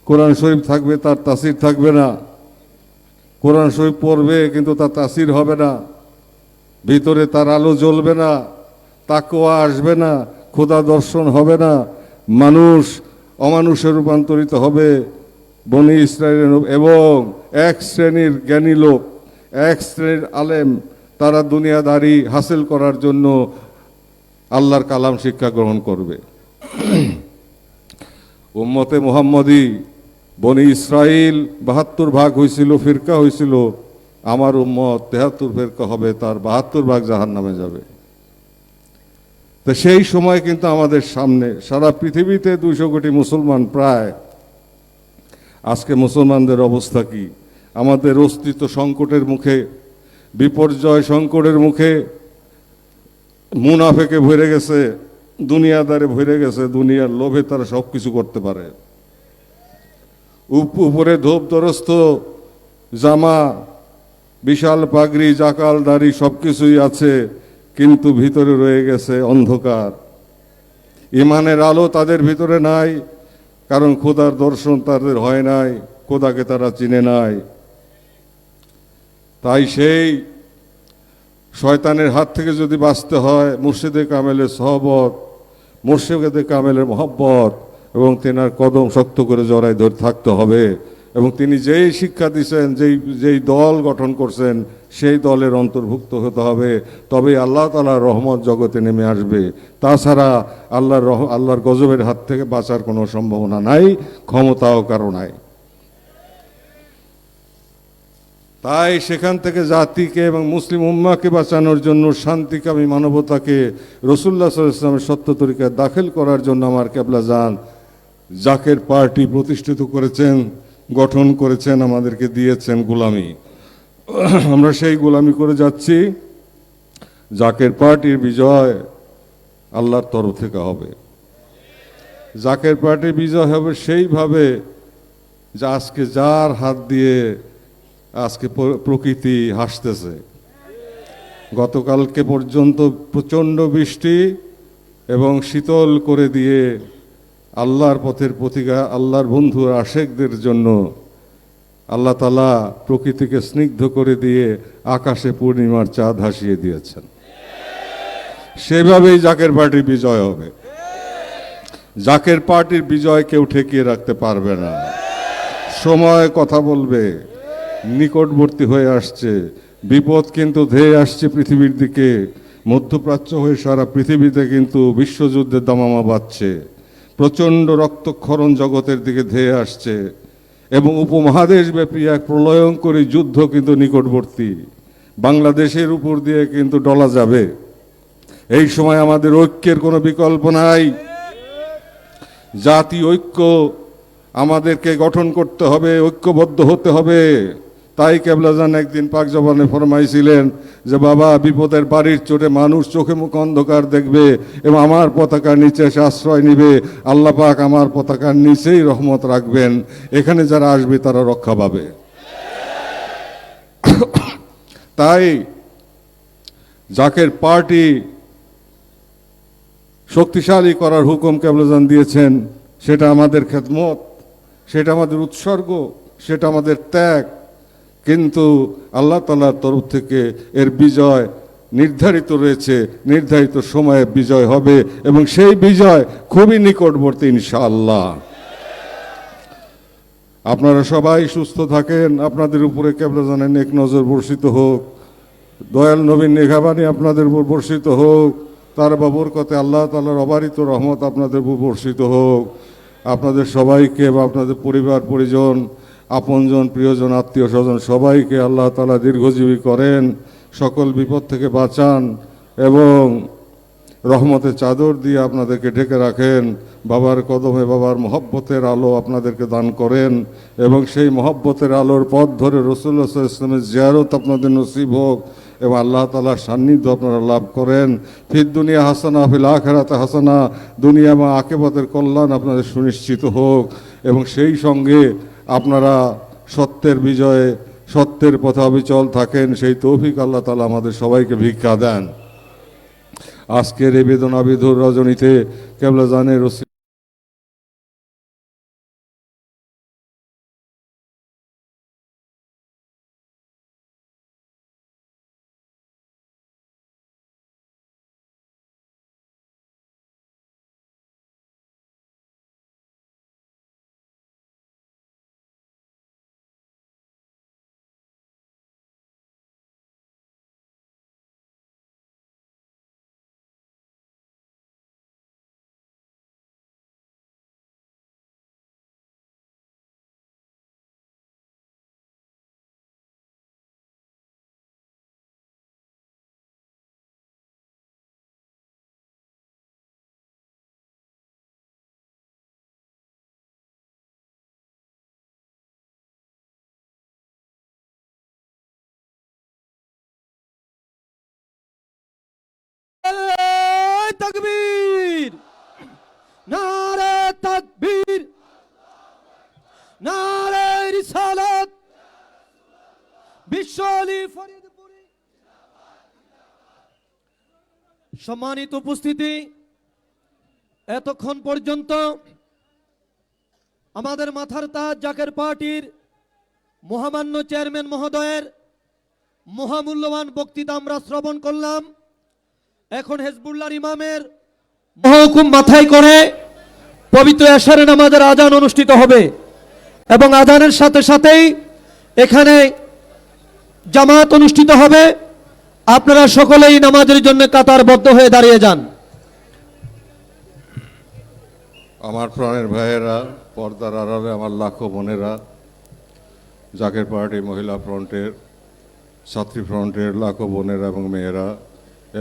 কোরআন শরীফ থাকবে তার তাসির থাকবে না, কোরআন শরীফ পড়বে কিন্তু তার তাসির হবে না, ভিতরে তার আলো জ্বলবে না, তাকওয়া আসবে না, খোদা দর্শন হবে না, মানুষ অমানুষে রূপান্তরিত হবে। বনি ইসরায়েলের এবং এক শ্রেণীর জ্ঞানী লোক, এক শ্রেণীর আলেম, তারা দুনিয়াদারি হাসিল করার জন্য আল্লাহর কালাম শিক্ষা গ্রহণ করবে। উম্মতে মুহাম্মদী বনি ইসরাইল 72 ভাগ হয়েছিল, ফিরকা হয়েছিল। আমার উম্মত 73 ফিরকা হবে, তার 72 ভাগ জাহান্নামে যাবে। তো সেই সময় কিন্তু আমাদের সামনে সারা পৃথিবীতে 200 কোটি মুসলমান প্রায়। আজকে মুসলমানদের অবস্থা কি? আমাদের অস্তিত্ব সংকটের মুখে, বিপর্যয় সংকটের মুখে, মুনাফেকে ভরে গেছে, দুনিয়াদারে ভরে গেছে, দুনিয়ার লোভে তারা সব কিছু করতে পারে। উপরে ধূপ দরস্ত জামা, বিশাল পাগড়ি, জাকাল দাড়ি সব কিছুই আছে, কিন্তু ভিতরে রয়ে গেছে অন্ধকার। ইমানের আলো তাদের ভিতরে নাই, কারণ খোদার দর্শন তাদের হয় নাই, খোদাকে তারা চিনে নাই। তাই সেই শয়তানের হাত থেকে যদি বাঁচতে হয়, মুর্শিদে কামেলের সহবত, মুর্শিদে কামেলের মহব্বত এবং তেনার কদম শক্ত করে জড়ায় ধরে থাকতে হবে। এবং তিনি যেই শিক্ষা দিয়েছেন, যেই দল গঠন করছেন, সেই দলের অন্তর্ভুক্ত হতে হবে, তবেই আল্লাহ তাআলার রহমত জগতে নেমে আসবে। তাছাড়া আল্লাহর গজবের হাত থেকে বাঁচার কোনো সম্ভাবনা নাই, ক্ষমতাও কারো নাই। তাই সেখান থেকে জাতিকে এবং মুসলিম উম্মাকে বাঁচানোর জন্য, শান্তিকামী মানবতাকে রাসূলুল্লাহ সাল্লাল্লাহু আলাইহি ওয়াসাল্লামের সত্য তরিকায় দাখিল করার জন্য আমার কেবলা জান জাকের পার্টি প্রতিষ্ঠিত করেছেন, গঠন করেছেন, আমাদেরকে দিয়েছেন গোলামি। আমরা সেই গোলামি করে যাচ্ছি। জাকের পার্টির বিজয় আল্লাহর তরফ থেকে হবে। জাকের পার্টির বিজয় হবে সেইভাবে যে আজকে যার হাত দিয়ে আজকে প্রকৃতি হাসতেছে। গতকালকে পর্যন্ত প্রচণ্ড বৃষ্টি এবং শীতল করে দিয়ে আল্লাহর পথের প্রতিজ্ঞা, আল্লাহর বন্ধু আশেকদের জন্য আল্লাহ তাআলা প্রকৃতিকে স্নিগ্ধ করে দিয়ে আকাশে পূর্ণিমার চাঁদ হাসিয়ে দিয়েছেন। সেভাবেই জাকের পার্টির বিজয় হবে। জাকের পার্টির বিজয় কেউ ঠেকিয়ে রাখতে পারবে না। সময় কথা বলবে, নিকটবর্তী হয়ে আসছে, বিপদ কিন্তু ধেয়ে আসছে পৃথিবীর দিকে। মধ্যপ্রাচ্য হয়ে সারা পৃথিবীতে কিন্তু বিশ্বযুদ্ধের দামামা বাজছে, প্রচণ্ড রক্তক্ষরণ জগতের দিকে ধেয়ে আসছে এবং উপমহাদেশব্যাপী এক প্রলয়ঙ্করী যুদ্ধ কিন্তু নিকটবর্তী। বাংলাদেশের উপর দিয়ে কিন্তু ডলা যাবে। এই সময় আমাদের ঐক্যের কোনো বিকল্প নাই। জাতি ঐক্য আমাদেরকে গঠন করতে হবে, ঐক্যবদ্ধ হতে হবে। তাই কেবলাজান একদিন পাক জবানে ফরমাইছিলেন যে বাবা, বিপদের বাড়ির চোটে মানুষ চোখে মুখে অন্ধকার দেখবে এবং আমার পতাকার নিচে এসে আশ্রয় নিবে। আল্লাহ পাক আমার পতাকার নিচেই রহমত রাখবেন। এখানে যারা আসবে তারা রক্ষা পাবে। তাই জাকের পার্টি শক্তিশালী করার হুকুম কেবলাজান দিয়েছেন। সেটা আমাদের খেদমত, সেটা আমাদের উৎসর্গ, সেটা আমাদের ত্যাগ। কিন্তু আল্লাহ তাআলার তরফ থেকে এর বিজয় নির্ধারিত রয়েছে, নির্ধারিত সময়ে বিজয় হবে এবং সেই বিজয় খুবই নিকটবর্তী ইনশাআল্লাহ। আপনারা সবাই সুস্থ থাকেন, আপনাদের উপরে কেবলাজানের নেক নজর বর্ষিত হোক, দয়াল নবীর নেঘাবাণী আপনাদের উপর বর্ষিত হোক, তার বরকতে আল্লাহ তাআলার অবারিত রহমত আপনাদের উপর বর্ষিত হোক। আপনাদের সবাইকে বা আপনাদের পরিবার পরিজন, আপনজন, প্রিয়জন, আত্মীয় স্বজন সবাইকে আল্লাহ তাআলা দীর্ঘজীবী করেন, সকল বিপদ থেকে বাঁচান এবং রহমতের চাদর দিয়ে আপনাদেরকে ঢেকে রাখেন। বাবার কদমে বাবার মহব্বতের আলো আপনাদেরকে দান করেন এবং সেই মহব্বতের আলোর পথ ধরে রাসূলুল্লাহ সাল্লাল্লাহু আলাইহি ওয়াসাল্লামের জিয়ারত আপনাদের নসিব হোক এবং আল্লাহ তাআলার সান্নিধ্য আপনারা লাভ করেন। ফিদ দুনিয়া হাসানা ফিল আখিরাতে হাসানা, দুনিয়া এবং আখিরাতের কল্যাণ আপনাদের সুনিশ্চিত হোক এবং সেই সঙ্গে আপনারা সত্যের বিজয়ে, সত্যের পথে অবিচল থাকেন, সেই তৌফিক আল্লাহ তাআলা আমাদের সবাইকে ভিক্ষা দেন। আজকের এই বেদনাবিধুর রজনীতে কেবলাজানের তাকবীর, নারে তাকবীর, নারে রিসালাত, বিশ্ব আলী ফরিদপুরি। সম্মানিত উপস্থিতি, এতক্ষণ পর্যন্ত আমাদের মাথার তাজ জাকের পার্টির মহামান্য চেয়ারম্যান মহোদয়ের মহামূল্যবান বক্তৃতা আমরা শ্রবণ করলাম। এখন হেজবুল্লাহর ইমামের মহকুম মাথায় করে পবিত্র এশারে নামাজের আজান অনুষ্ঠিত হবে এবং আজানের সাথে সাথেই এখানে জামাত অনুষ্ঠিত হবে। আপনারা সকলেই নামাজের জন্য কাতারবদ্ধ হয়ে দাঁড়িয়ে যান। আমার প্রাণের ভাইয়েরা, পর্দার আড়ালে আমার লাখো বোনেরা, জাকের পার্টি মহিলা ফ্রন্টের, ছাত্রী ফ্রন্টের লাখো বোনেরা এবং মেয়েরা,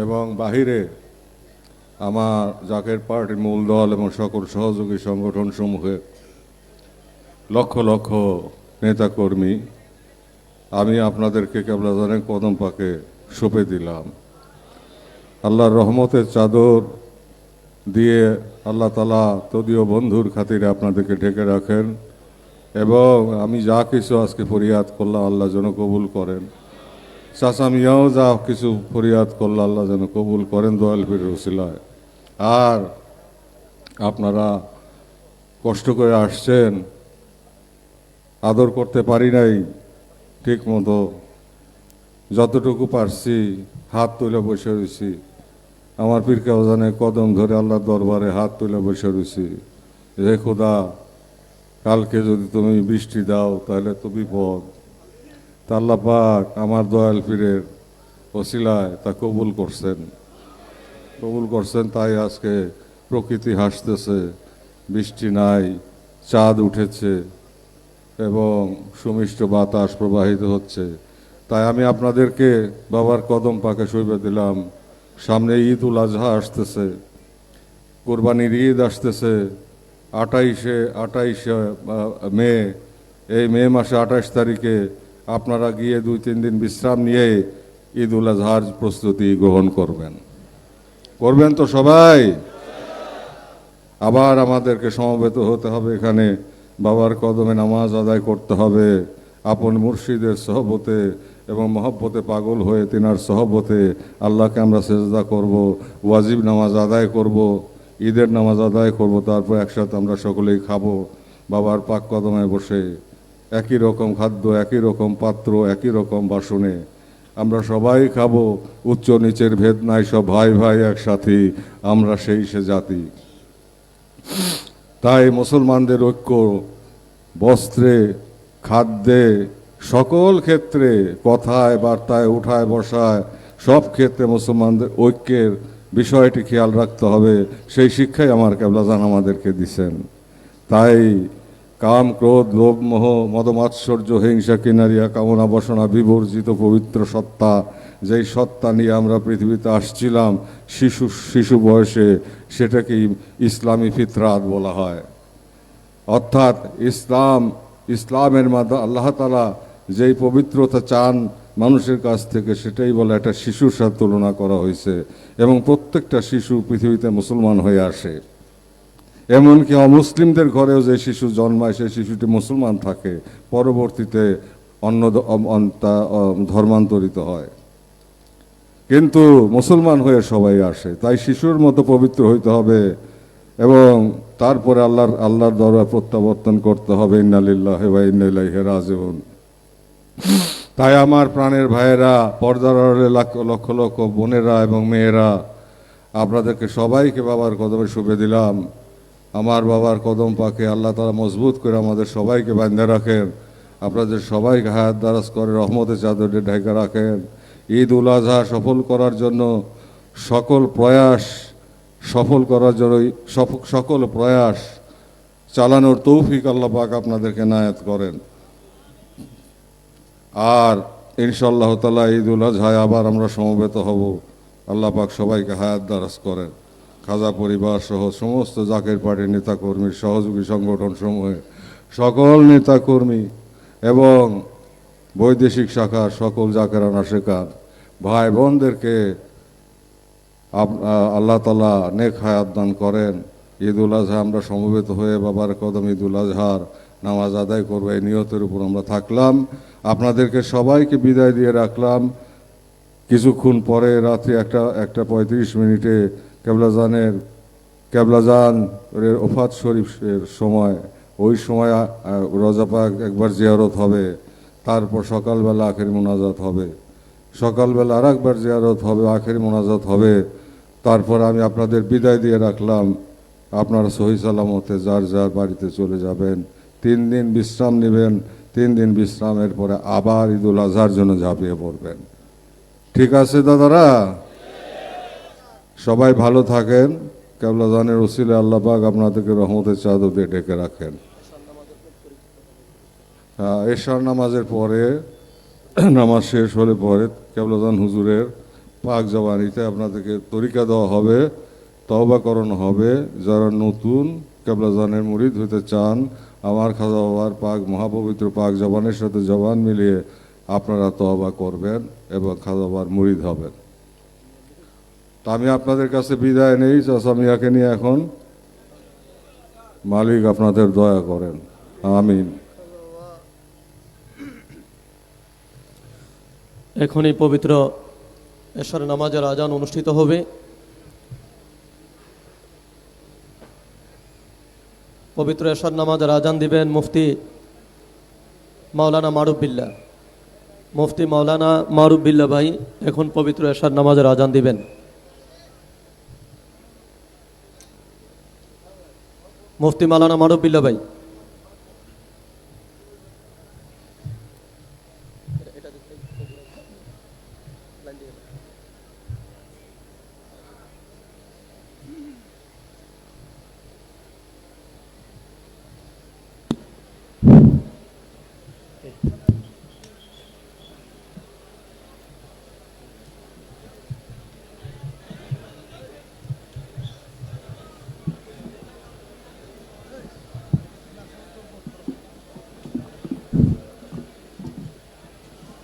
এবং বাহিরে আমার জাকের পার্টির মূল দল এবং সকল সহযোগী সংগঠন সমূহের লক্ষ লক্ষ নেতাকর্মী, আমি আপনাদেরকে কেবলাজানের কদম পাকে সঁপে দিলাম। আল্লাহর রহমতের চাদর দিয়ে আল্লাহ তাআলা তদীয় বন্ধুর খাতিরে আপনাদেরকে ঢেকে রাখেন, এবং আমি যা কিছু আজকে ফরিয়াদ করলাম আল্লাহ যেন কবুল করেন। চাচা মিয়াও যা কিছু ফরিয়াদ করল আল্লাহ যেন কবুল করেন দয়াল পীরের উসিলায়। আর আপনারা কষ্ট করে আসছেন, আদর করতে পারি নাই ঠিক মতো, যতটুকু পারছি হাত তুলে বসে রয়েছি। আমার পীর কেওজানে কদম ধরে আল্লাহর দরবারে হাত তুলে বসে রয়েছি, হে খোদা, কালকে যদি তুমি বৃষ্টি দাও তাহলে তো বিপদ। তা আল্লাহ পাক আমার দয়াল পীরের ওসিলায় তা কবুল করছেন। তাই আজকে প্রকৃতি হাসতেছে, বৃষ্টি নাই, চাঁদ উঠেছে এবং সুমিষ্ট বাতাস প্রবাহিত হচ্ছে। তাই আমি আপনাদেরকে বাবার কদম পাকে সইবে দিলাম। সামনে ঈদ উল আজহা আসতেছে, কোরবানির ঈদ আসতেছে 28শে মে। এই মে মাসে 28 তারিখে আপনারা গিয়ে 2-3 দিন বিশ্রাম নিয়ে ঈদ উল আজহার প্রস্তুতি গ্রহণ করবেন তো সবাই? আবার আমাদেরকে সমবেত হতে হবে, এখানে বাবার কদমে নামাজ আদায় করতে হবে, আপন মুর্শিদের সহবতে এবং মহব্বতে পাগল হয়ে তিনার সহবতে আল্লাহকে আমরা সেজদা করব, ওয়াজিব নামাজ আদায় করব, ঈদের নামাজ আদায় করব, তারপর একসাথে আমরা সকলেই খাবো বাবার পাক কদমে বসে। একই রকম খাদ্য, একই রকম পাত্র, একই রকম বাসনে আমরা সবাই খাবো, উচ্চ নিচের ভেদ নাই, সব ভাই ভাই একসাথে, আমরা সেই সে জাতি। তাই মুসলমানদের ঐক্য বস্ত্রে, খাদ্যে, সকল ক্ষেত্রে, কথায় বার্তায়, উঠায় বসায়, সব ক্ষেত্রে মুসলমানদের ঐক্যের বিষয়টি খেয়াল রাখতে হবে। সেই শিক্ষাই আমার কেবলাজান আমাদেরকে দিছেন। তাই কাম, ক্রোধ, লোভ, মোহ, মদমাৎসর্য, হিংসা, কিনারিয়া, কামনা, বাসনা বিবর্জিত পবিত্র সত্তা, যেই সত্তা নিয়ে আমরা পৃথিবীতে আসছিলাম শিশু বয়সে, সেটাকেই ইসলামী ফিতরাত বলা হয়। অর্থাৎ ইসলামের মাধ্যমে আল্লাহ তাআলা যেই পবিত্রতা চান মানুষের কাছ থেকে, সেটাই বলে একটা শিশুর সাথে তুলনা করা হয়েছে। এবং প্রত্যেকটা শিশু পৃথিবীতে মুসলমান হয়ে আসে, এমনকি অমুসলিমদের ঘরেও যে শিশু জন্মায় সেই শিশুটি মুসলমান থাকে, পরবর্তীতে অন্য ধর্মান্তরিত হয়, কিন্তু মুসলমান হয়ে সবাই আসে। তাই শিশুর মতো পবিত্র হইতে হবে এবং তারপরে আল্লাহর দরবারে প্রত্যাবর্তন করতে হবে। ইন্না লিল্লাহি ওয়া ইন্না ইলাইহি রাজিউন। তাই আমার প্রাণের ভাইয়েরা, পর্দার আড়ালে লক্ষ লক্ষ বোনেরা এবং মেয়েরা, আপনাদেরকে সবাইকে বাবার কদমে শুভে দিলাম। আমার বাবার কদম পাকে আল্লাহ তাআলা মজবুত করে আমাদের সবাইকে বাঁধে রাখেন, আপনাদের সবাইকে হায়াত দারাজ করে রহমতের চাদরে ঢেকে রাখেন। ঈদ উল আজহা সফল করার জন্য সকল প্রয়াস চালানোর তৌফিক আল্লাহ পাক আপনাদেরকে নায়াত করেন। আর ইনশাআল্লাহ তাআলা ঈদ উল আজহায় আবার আমরা সমবেত হব। আল্লাহ পাক সবাইকে হায়াত দারাজ করেন। খাজা পরিবার সহ সমস্ত জাকের পার্টির নেতাকর্মীর, সহযোগী সংগঠন সমূহে সকল নেতাকর্মী এবং বৈদেশিক শাখার সকল জাকেরান আশেকান ভাই বোনদেরকে আল্লাহ তাআলা নেক হায়াত দান করেন। ঈদুল আজহা আমরা সমবেত হয়ে বাবার কদম ঈদুল আজহার নামাজ আদায় করবো এই নিয়তের উপর আমরা থাকলাম। আপনাদেরকে সবাইকে বিদায় দিয়ে রাখলাম। কিছুক্ষণ পরে রাত্রি 1:35 কেবলাজান ওফাত শরীফের সময়, ওই সময় রোজা পাক একবার জিয়ারত হবে, তারপর সকালবেলা আখেরি মোনাজাত হবে, সকালবেলা আর একবার জিয়ারত হবে, আখেরি মোনাজাত হবে। তারপর আমি আপনাদের বিদায় দিয়ে রাখলাম। আপনারা সহি সালামতে যার যার বাড়িতে চলে যাবেন। 3 দিন বিশ্রাম নেবেন। 3 দিন বিশ্রামের পরে আবার ঈদুল আজহার জন্য ঝাঁপিয়ে পড়বেন। ঠিক আছে দাদারা, সবাই ভালো থাকেন। কেবলাজানের ওসিলে আল্লাহ পাক আপনাদেরকে রহমতের চাদর দিয়ে ঢেকে রাখেন। এশার নামাজের পরে, নামাজ শেষ হলে পরে কেবলাজান হুজুরের পাক জবানিতে আপনাদেরকে তরিকা দেওয়া হবে, তওবা করানো হবে। যারা নতুন কেবলাজানের মুরিদ হতে চান, আমার খাজা বাবার পাক মহাপবিত্র পাক জবানের সাথে জবান মিলিয়ে আপনারা তওবা করবেন এবং খাজা বাবার মুরিদ হবেন। তা আমি আপনাদের কাছে বিদায় নেই। চাচা মিয়াকে নিয়ে এখন মালিক আপনাদের দয়া করেন, আমিন। এখনই পবিত্র এশার নামাজের আজান অনুষ্ঠিত হবে। পবিত্র এশার নামাজের আজান দিবেন মুফতি মাওলানা মারুফ বিল্লাহ। মুফতি মাওলানা মারুফ বিল্লাহ ভাই এখন পবিত্র এশার নামাজের আজান দিবেন। মুফতি মাওলানা মারুফ বিল্লাহ ভাই।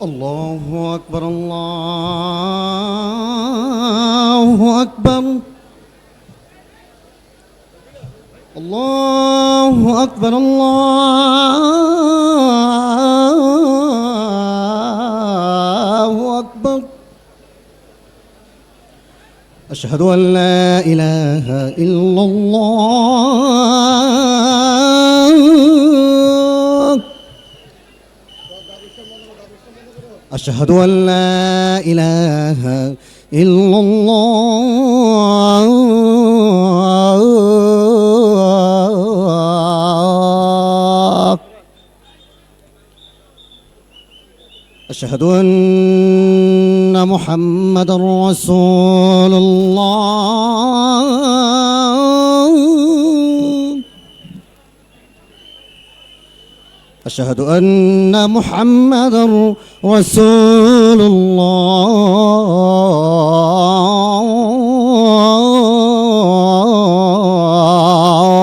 الله أكبر الله أكبر الله أكبر الله أكبر أشهد أن لا إله إلا الله أشهد أن لا إله إلا الله أشهد أن محمد رسول الله أشهد أن محمدا رسول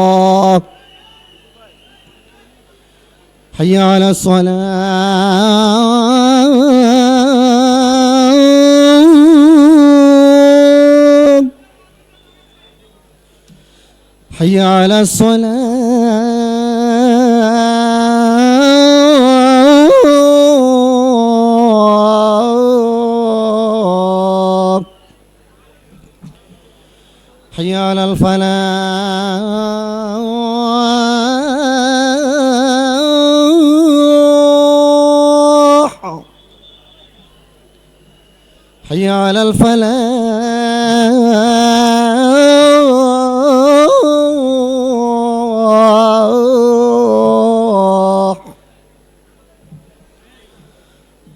الله حي على الصلاة حي على الصلاة حي على الفلاح حي على الفلاح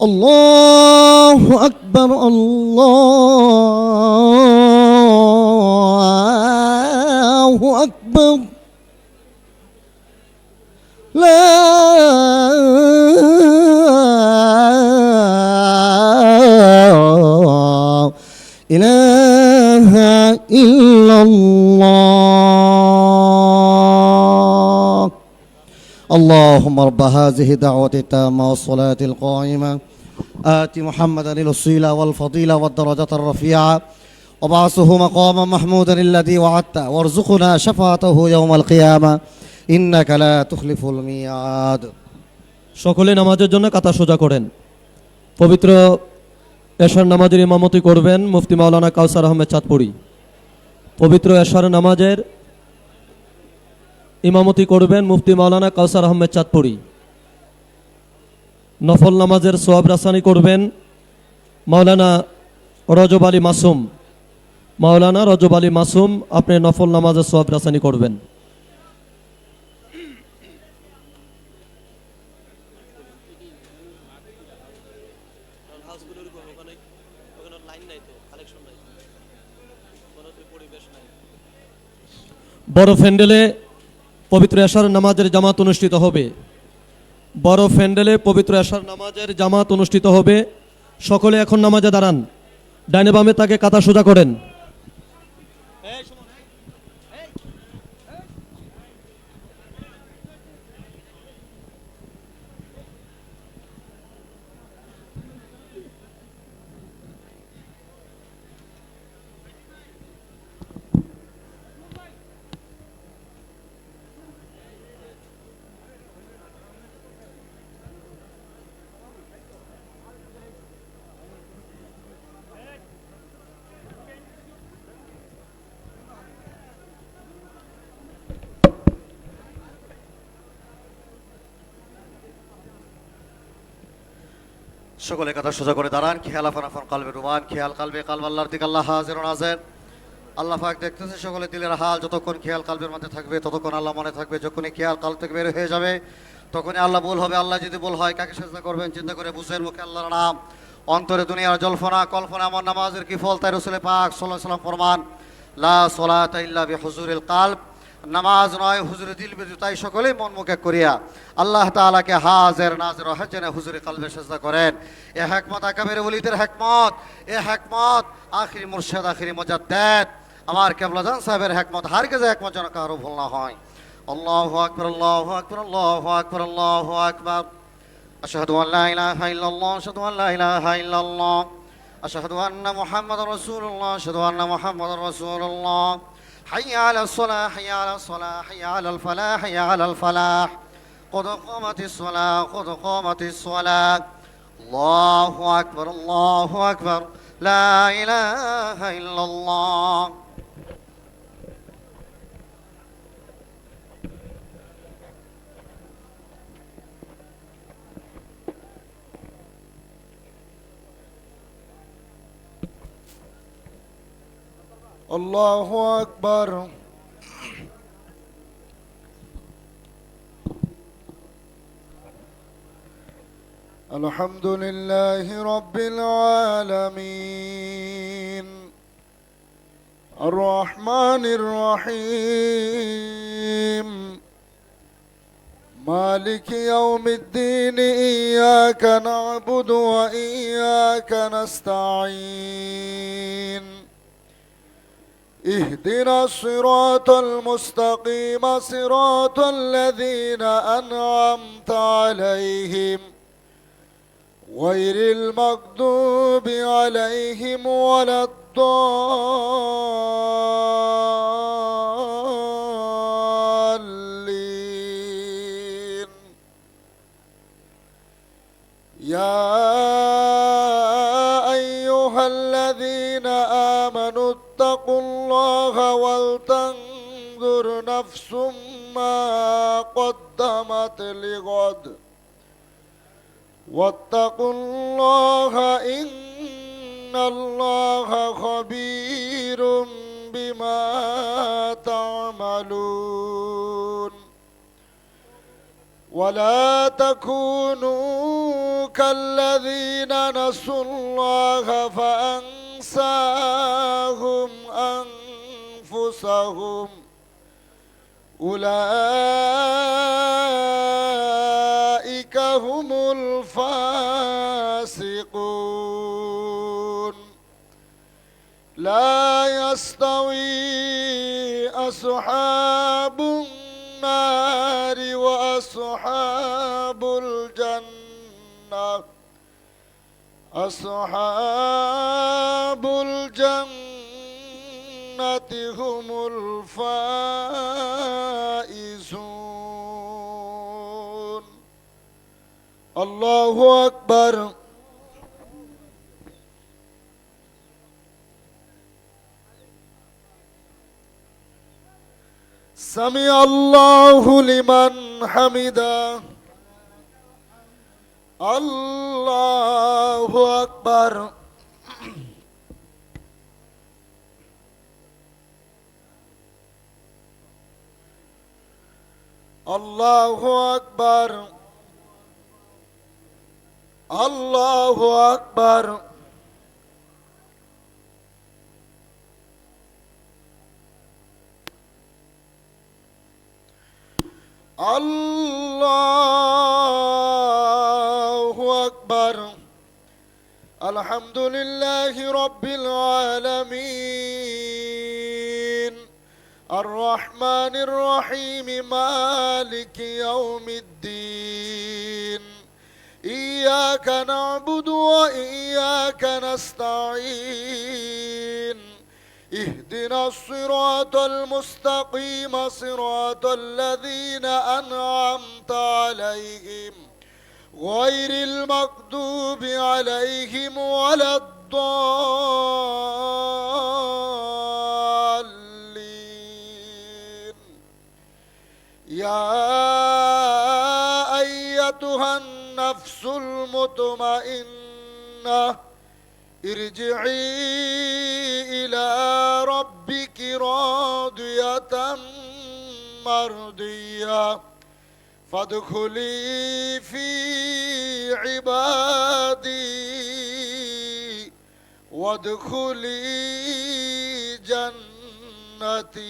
الله أكبر الله أكبر لا إله إلا الله اللهم رب هذه الدعوة التامة والصلاة القائمة آت محمدا الوسيلة والفضيلة والدرجة الرفيعة وبعثه مقاما محمودا الذي وعدته وارزقنا شفاعته يوم القيامة إنك لا تخلف الميعاد. সকলে নামাজের জন্য কাতা সোজা করেন। পবিত্র এশার নামাজের ইমামতি করবেন মুফতি মাওলানা কাউসার আহমেদ চাঁদপুরি। পবিত্র এশার নামাজের ইমামতি করবেন মুফতি মাওলানা কাউসার আহমেদ চাঁদপুরি। নফল নামাজের সোয়াব রাসানি করবেন মাওলানা রজব আলী মাসুম। মাওলানা রজব আলী মাসুম আপনি নফল নামাজের সোয়াব রাসানি করবেন। বড় ফ্যান্ডেলে পবিত্র এশার নামাজের জামাত অনুষ্ঠিত হবে। বড় ফ্যান্ডেলে পবিত্র এশার নামাজের জামাত অনুষ্ঠিত হবে। সকলে এখন নামাজে দাঁড়ান, ডাইনে বামে তাকে কাতা সোজা করেন। সকলে কথা সোজা করে দাঁড়ান। খেয়াল আফান আফান কালবে রুমান, খেয়াল কালবে কালব আল্লাহর দিকে, আল্লাহ হাজির নাজের। আল্লাহ পাক দেখতেছে সকলে দিলের হাল। যতক্ষণ খেয়াল কালবের মধ্যে থাকবে ততক্ষণ আল্লাহ মনে থাকবে। যখনই খেয়াল কাল থেকে বের হয়ে যাবে তখনই আল্লাহ বল হবে। আল্লাহ যদি বল হয় কাকে সেজদা করবেন চিন্তা করে বুঝের মুখে আল্লাহর নাম, অন্তরে দুনিয়ার জল্পনা কল্পনা আমার নামাজের কি ফল তাই রসুল পাক সাল্লাল্লাহু আলাইহি ওয়াসাল্লাম ফরমান, লা সলাতা ইল্লা বিহুজুরিল কালব, নামাজ নয় হুজুরে দিল ব্যতীত। তাই সকলেই মন মুখে করিয়া আল্লাহ তাআলাকে হাজির নাজির হাজনে হুজুরে কালবে সেজদা করেন। এ হিকমত আকাবের ওলিদের হিকমত, এ হিকমত আখিরি মুর্শিদ আখিরি মুজাদ্দিদ আমার কেবলাজান সাহেবের হিকমত। হারগিজ হিকমত যেন কারো ভুল না হয়। আল্লাহু আকবার, আল্লাহু আকবার, আল্লাহু আকবার, আল্লাহু আকবার। আশহাদু আল লা ইলাহা ইল্লাল্লাহ, আশহাদু আল লা ইলাহা ইল্লাল্লাহ, আশহাদু আন্না মুহাম্মাদুর রাসূলুল্লাহ, আশহাদু আন্না মুহাম্মাদুর রাসূলুল্লাহ। حي على الصلاة، حي على الصلاة، حي على الفلاح، حي على الفلاح. قد قامت الصلاة، قد قامت الصلاة. الله أكبر، الله أكبر، لا إله إلا الله. الله أكبر. الحمد لله رب العالمين الرحمن الرحيم مالك يوم الدين إياك نعبد وإياك نستعين اهدنا الصراط المستقيم صراط الذين أنعمت عليهم غير المغضوب عليهم ولا الضالين. يا أيها الذين آمنوا اتقوا الله ولتنظر نفس ما قدمت لغد واتقوا الله إن الله خبير بما تعملون. ولا تكونوا كالذين نسوا الله فأنساهم أنفسهم أولئك هم الفاسقون. لا يستوي أصحاب النار وأصحاب الجنة أصحاب الجنة هم الفائزون. الله أكبر. سمع الله لمن حمده. الله أكبر. الله أكبر. الله أكبر. الله أكبر. الحمد لله رب العالمين الرحمن الرحيم مالك يوم الدين إياك نعبد وإياك نستعين اهدنا الصراط المستقيم صراط الذين أنعمت عليهم غير المغضوب عليهم ولا الضالين. يا أيتها النفس المطمئنة ارجعي إلى ربك راضية مرضية فادخلي في عبادي وادخلي جنتي.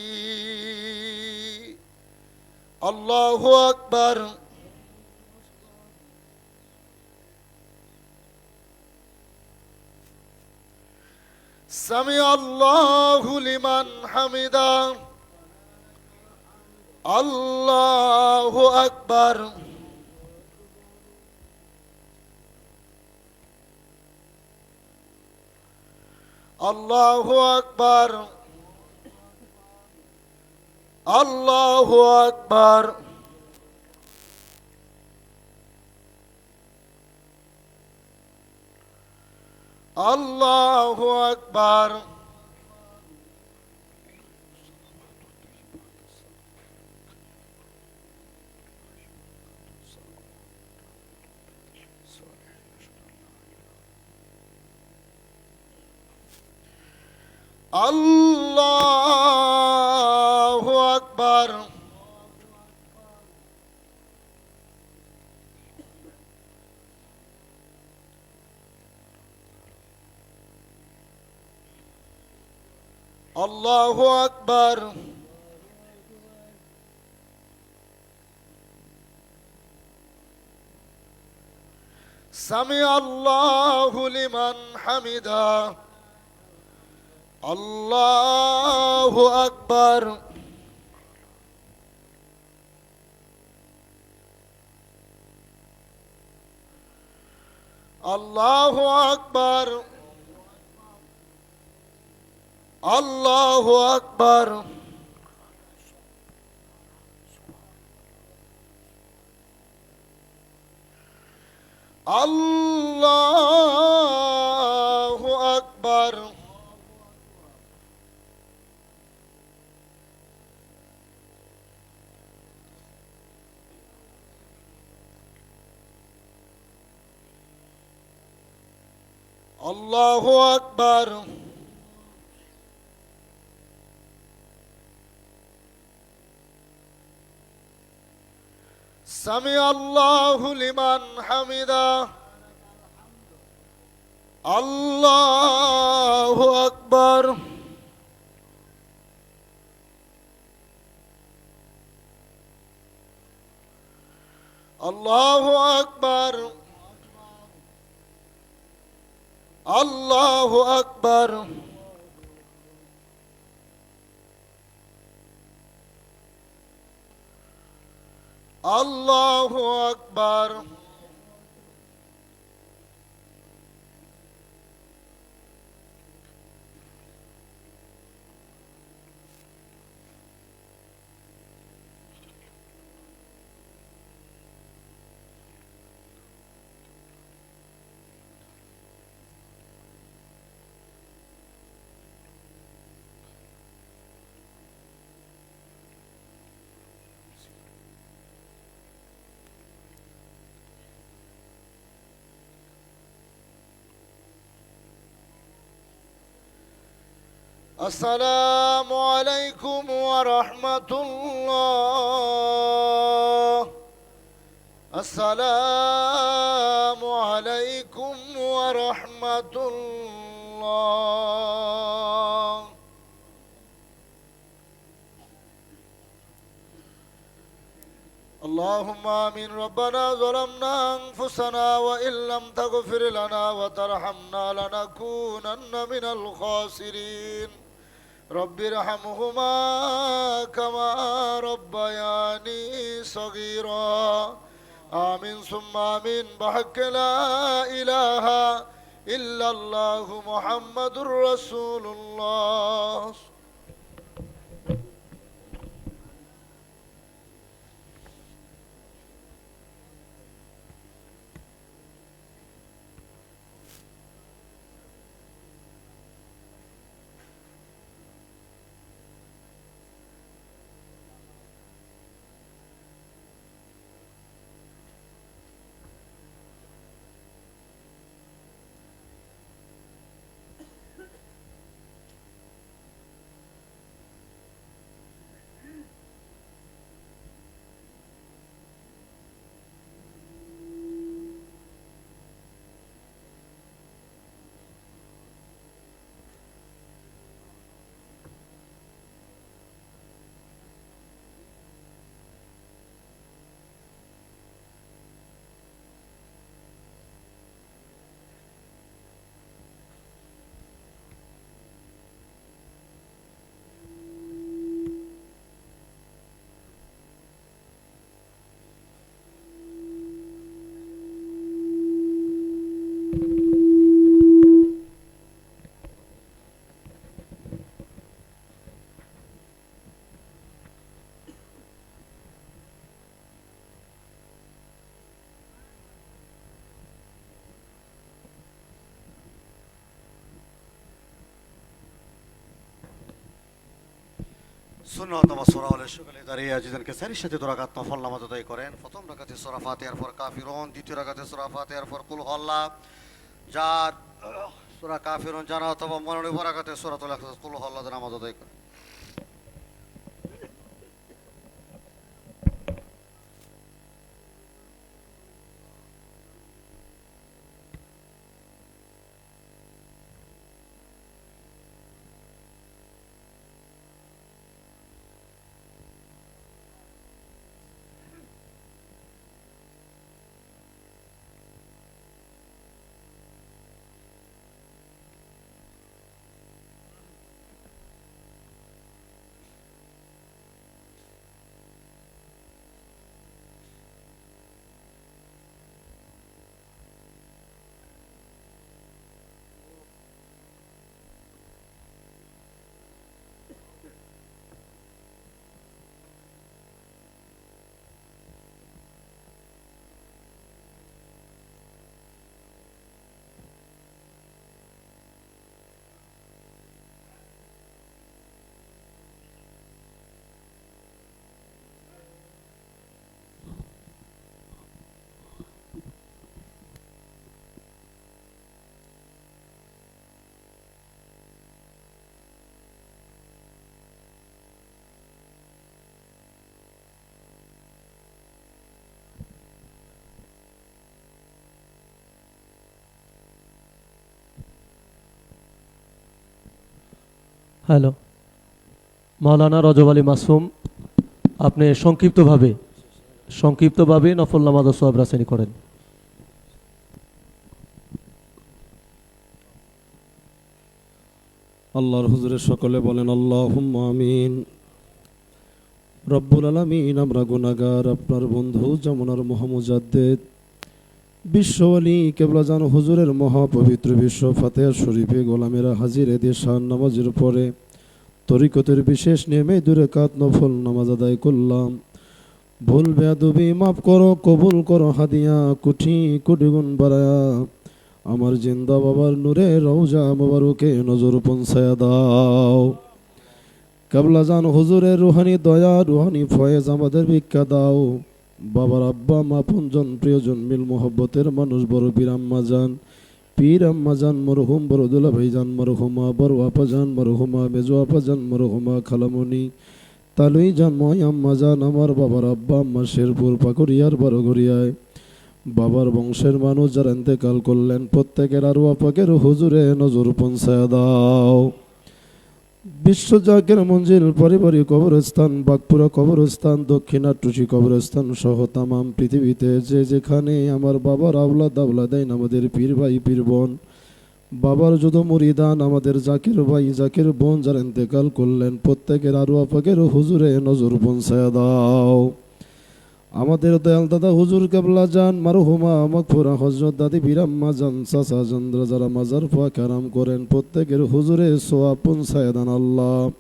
الله أكبر. سمع الله لمن حمده. الله أكبر. الله أكبر. الله أكبر. الله أكبر. الله أكبر. الله أكبر. سمع الله لمن حمده. الله أكبر. الله أكبر. الله أكبر. الله أكبر. الله أكبر. سمع الله لمن حمده. الله أكبر. الله أكبر. الله أكبر. الله أكبر. السلام عليكم ورحمة الله. السلام عليكم ورحمة الله. اللهم آمين. ربنا ظلمنا أنفسنا وإن لم تغفر لنا وترحمنا لنكونن من الخاسرين. رب ارحمهما كما ربياني صغيرا. آمين ثم آمين. بحق لا إله إلا الله محمد رسول الله. সুন্নতম সূরা হলে সকলে দাঁড়িয়ে আজিজানকে সারির সাথে দু রাকাত নফল নামাজ আদায় করেন। প্রথম রাকাতে সূরা ফাতিহার পর কাফিরুন, দ্বিতীয় রাকাতে সূরা ফাতিহার পর কুল হুয়াল্লাহ। যার সূরা কাফিরুন জানা অথবা মনে নেই রাকাতে সূরাতুল ইখলাস কুল হুয়াল্লাহ নামাজ আদায় করেন। হ্যালো, মাওলানা রজব আলী মাসুম, আপনি সংক্ষিপ্তভাবে নফল নামাজ ও সোয়াব রাসানি করেন। আল্লাহর হুজুরে সকলে বলেন আল্লাহুম্মা আমিন। রব্বুল আলামিন, আমরা গুনাহগার, আপনার বন্ধু যমুনার মহামুজাদ্দেদ বিশ্বওয়ালি কেবলা জান হুজুরের মহাপবিত্র বিশ্ব ফাতিহা শরীফে গোলামেরা হাজির এদেশান নামাজের পরে তরিকতের বিশেষ নিয়মে 2 রাকাত নফল নামাজ আদায় করলাম। ভুল বেয়াদবি মাফ করো, কবুল করো হাদিয়া, কোটি কোটি গুণ বাড়ায়া আমার জিন্দা বাবার নূরে রওজা মোবারকে নজর পৌঁছায়া দাও। কেবলা জান হুজুরের রুহানি দয়া, রুহানি ফয়েজ আমাদের ভিক্ষা দাও। বাবার আব্বা মা, আপনজন প্রিয়জন, মিল মোহব্বতের মানুষ, বড় বীর আম্মা জান, পীর আম্মাজান মরহুম বরদুলা ভাইজান মরহুমা বড় আপাজান মরহুমা মেজো আপাজান মরহুমা খালামণি তালুই জান ময় আম্মাজান আমার বাবার আব্বা আম্মা শেরপুর পাকুড়িয়ার বড়গড়িয়ায় বাবার বংশের মানুষ যারা ইন্তেকাল করলেন প্রত্যেকের আরো আপাকের হুজুরে নজর পৌঁছায় দাও। বিশ্বজাকের মঞ্জিল পারিবারিক কবরস্থান বাগপুরা কবরস্থান দক্ষিণাট্টুসি কবরস্থান সহ তামাম পৃথিবীতে যে যেখানে আমার বাবার আওলাদ আওলাদাইন আমাদের পীর ভাই পীর বোন বাবার যত মুরিদান আমাদের জাকির ভাই জাকির বোন যারা ইন্তেকাল করলেন প্রত্যেকের আরো আপাকের হুজুরে নজর পৌঁছায় দাও। আমাদের দয়াল দাদা হুজুর কেবলা জান মারহুমা মগফুরা হযরত দাদি বীরাম্মা জান চাচা চন্দ্র যারা মাজার পাক আরাম করেন প্রত্যেকের হুজুরে সোয়াব পৌঁছায় দেন আল্লাহ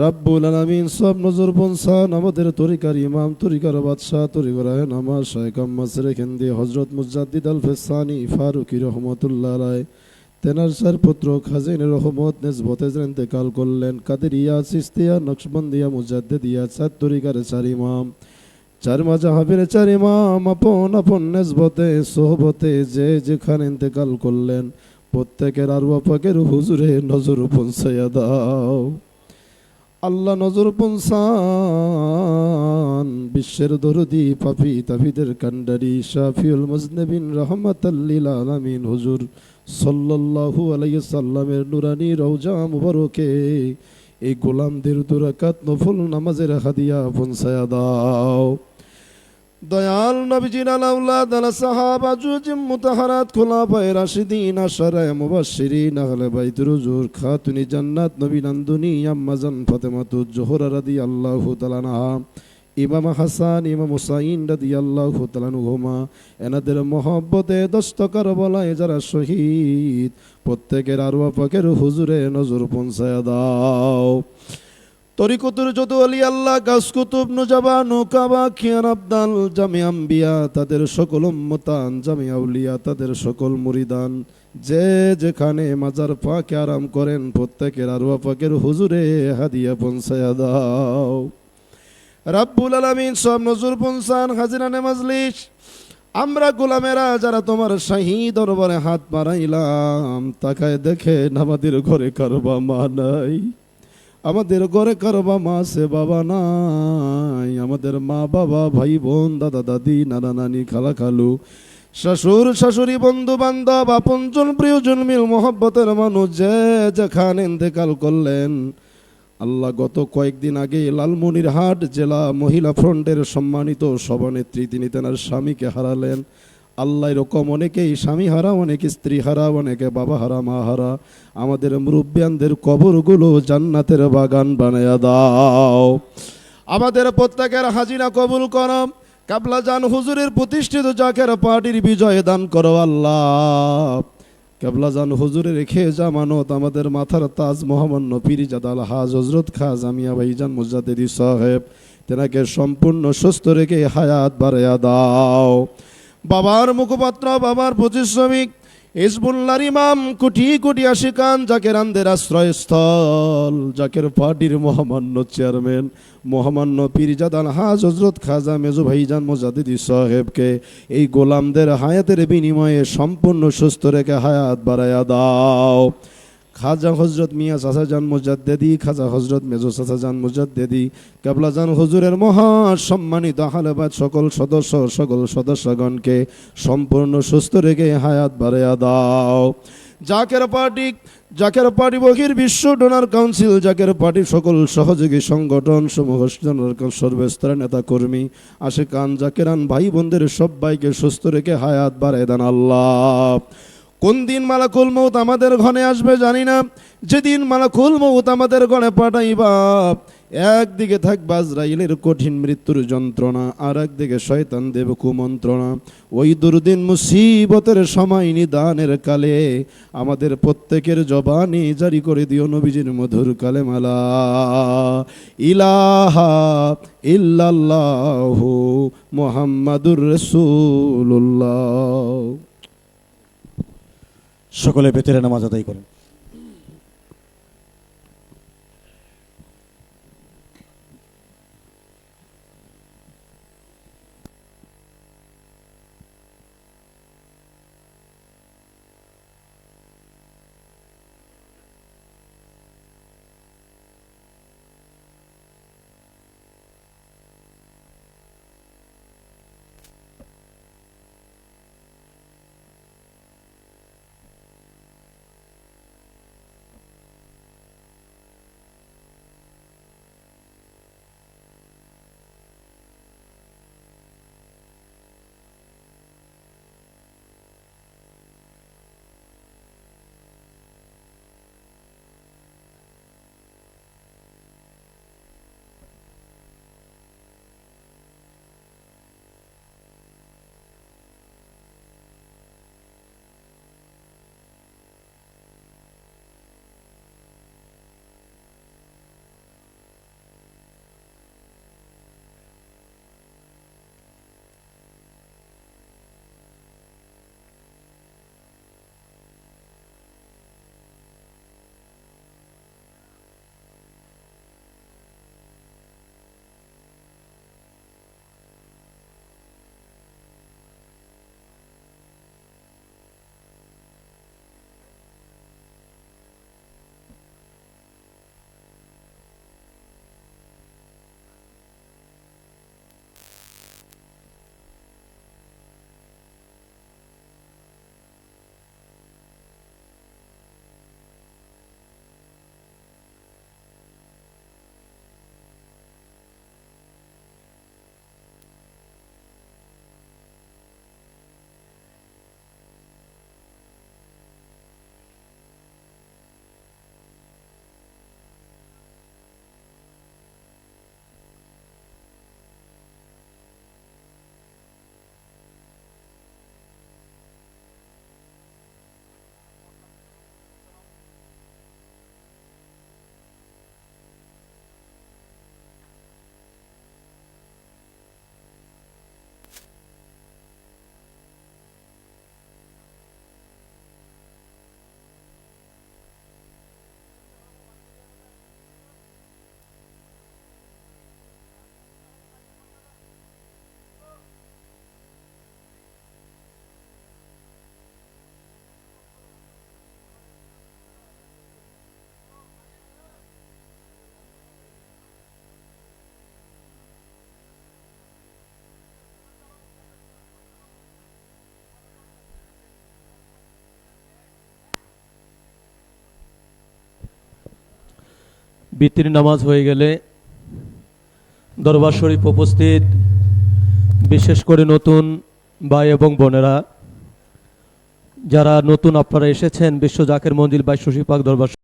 রাব্বুল আলামিন। সব নজর পৌঁছান আমাদের তরিকার ইমাম তরিকার বাদশাহ তরিকার নামাজ শাইখ আম্মা সেরেকেন্দি হযরত মুজাদ্দিদ আল ফেসানি ফারুকি রহমতুল্লাহ আলাইহি তেনার চার পুত্র খাজিন রহমত নেসবতে ইন্তেকাল করলেন কাদেরিয়া চিশতিয়া নকশবন্দিয়া মুজাদ্দিদিয়া চার তরিকার চার ইমাম চার মাযহাবের চার ইমাম আপন আপন নেসবতে সোহবতে যে যেখানে ইন্তেকাল করলেন প্রত্যেকের আরওয়াহ পাকের হুজুরে নজর পৌঁছায়া দাও আল্লাহ। নজর পৌঁছান বিশ্বের দরদি পাপী তাফিদের কান্ডারি শাফিউল মুজনিবিন রাহমাতাল লিল আলামিন হুজুর সাল্লাল্লাহু আলাইহি সাল্লামের নুরানি রওজা মুবারকে এই গোলামদের দুরাকাত নফল নামাজের হাদিয়া পৌঁছায়া দাও। দয়াল নবীজির আলাউলাদ আলা সাহাবা জুজিম মুতাহারাত খুলাফায়ে রাশিদিন আশারায়ে মুবাশশিরিন আহলে বাইতুর হুজুর খাতুনি জান্নাত নবী নন্দনী আম্মাজান ফাতেমাতুজ জোহরা রাদিয়াল্লাহু তাআলা আনহা ইমাম হাসান ইমাম হুসাইন রাদিয়াল্লাহু তাআলা আনহুমা এনাদের মহব্বতে দস্ত কারবালায় যারা শহীদ প্রত্যেকের আরওয়াহ পাকের হুজুরে নজর পৌঁছায়া দাও। তরিকতুর যত আলী আল্লাহ গাছ কুতুব নুজাবা নুকাবা খিয়ান আবদাল জামি আম্বিয়া তাদের সকল উম্মতান জামি আউলিয়া তাদের সকল মুরিদান যে যেখানে মাজার পাকে আরাম করেন প্রত্যেকের আরওয়াহ পাকের হুজুরে হাদিয়া পৌঁছায়া দাও রাব্বুল আলামিন। সব নজর পৌঁছান হাজিরানে মাজলিস আমরা গোলামেরা যারা তোমার শাহী দরবারে হাত বাড়াইলাম তাকায় দেখেন আমাদের ঘরে কারবা মা নাই আমাদের ঘরে কারবা মা সে বাবা নাই আমাদের মা বাবা ভাই বোন দাদা দাদি নানা নানি খালা খালু শ্বশুর শাশুড়ি বন্ধু বান্ধব আপনজন প্রিয়জন মিল মোহব্বতের মানুষ যে যেখানে ইন্তেকাল করলেন আল্লাহ। গত কয়েকদিন আগে লালমনিরহাট জেলা মহিলা ফ্রন্টের সম্মানিত সভানেত্রী তিনি তেনার স্বামীকে হারালেন। আল্লাহ এরকম অনেকেই স্বামী হারা অনেকে স্ত্রী হারা অনেকে বাবা হারা মা হারা আমাদের মুরব্বিয়ানদের কবরগুলো জান্নাতের বাগান বানায়া দাও। আমাদের প্রত্যেকের হাজিরা কবুল করো কাবলা জান হুজুরের প্রতিষ্ঠিত জাকের পার্টির বিজয় দান করো আল্লাহ। কেবলা জান হুজুরে রেখে জামানত আমাদের মাথার তাজ মহামান্য পীরজাদা আলহাজ হযরত খাজা মিয়া ভাইজান মুজাদ্দিদি সাহেব তেনাকে সম্পূর্ণ সুস্থ রেখে হায়াত বাড়ায়া দাও। বাবার মুখপাত্র বাবার পরিশ্রমিক হিজবুল্লাহর ইমাম কোটি কোটি আশিকান জাকেরানদের আশ্রয়স্থল জাকের পার্টির মহামান্য চেয়ারম্যান মহামান্য পীরজাদা আলহাজ হযরত খাজা মেজো ভাইজান মুজাদ্দিদি সাহেবকে এই গোলামদের হায়াতের বিনিময়ে সম্পূর্ণ সুস্থ রেখে হায়াত বাড়ায়া দাও। খাজা হযরত মিয়া চাচা জান মুজাদ্দিদি খাজা হযরত মেজো চাচা জান মুজাদ্দিদি কেবলা জান হুজুরের মহা সম্মানিত আহলেবাদ সকল সদস্যগণকে সম্পূর্ণ সুস্থ রেখে হায়াত বাড়ায়া দাও। জাকের পার্টি বহির বিশ্ব ডোনার কাউন্সিল জাকের পার্টির সকল সহযোগী সংগঠন সমূহ সর্বস্তরের নেতা কর্মী আশিকান জাকেরান ভাই বোনদের সবাইকে সুস্থ রেখে হায়াত বাড়ায় দেন আল্লাহ। কোন দিন মালাকুল মউত আমাদের ঘরে আসবে জানি না যেদিন মালাকুল মউত আমাদের ঘরে পাঠাইবা একদিকে থাকবে আজরাইলের কঠিন মৃত্যুর যন্ত্রণা আর একদিকে শয়তান দেব কুমন্ত্রণা। ওই দুর্দিন মুসিবতের সময় নিদানের কালে আমাদের প্রত্যেকের জবানে জারি করে দিও নবীজির মধুর কালেমা লা ইলাহা ইল্লাল্লাহু মুহাম্মাদুর রাসূলুল্লাহ। সকলে বেতের নামাজ আদায় করেন। বিতির নামাজ হয়ে গেলে দরবার শরীফ উপস্থিত বিশেষ করে নতুন ভাই এবং বোনেরা, যারা নতুন আপনারা এসেছেন বিশ্ব জাকের মঞ্জিল 22 পাক দরবার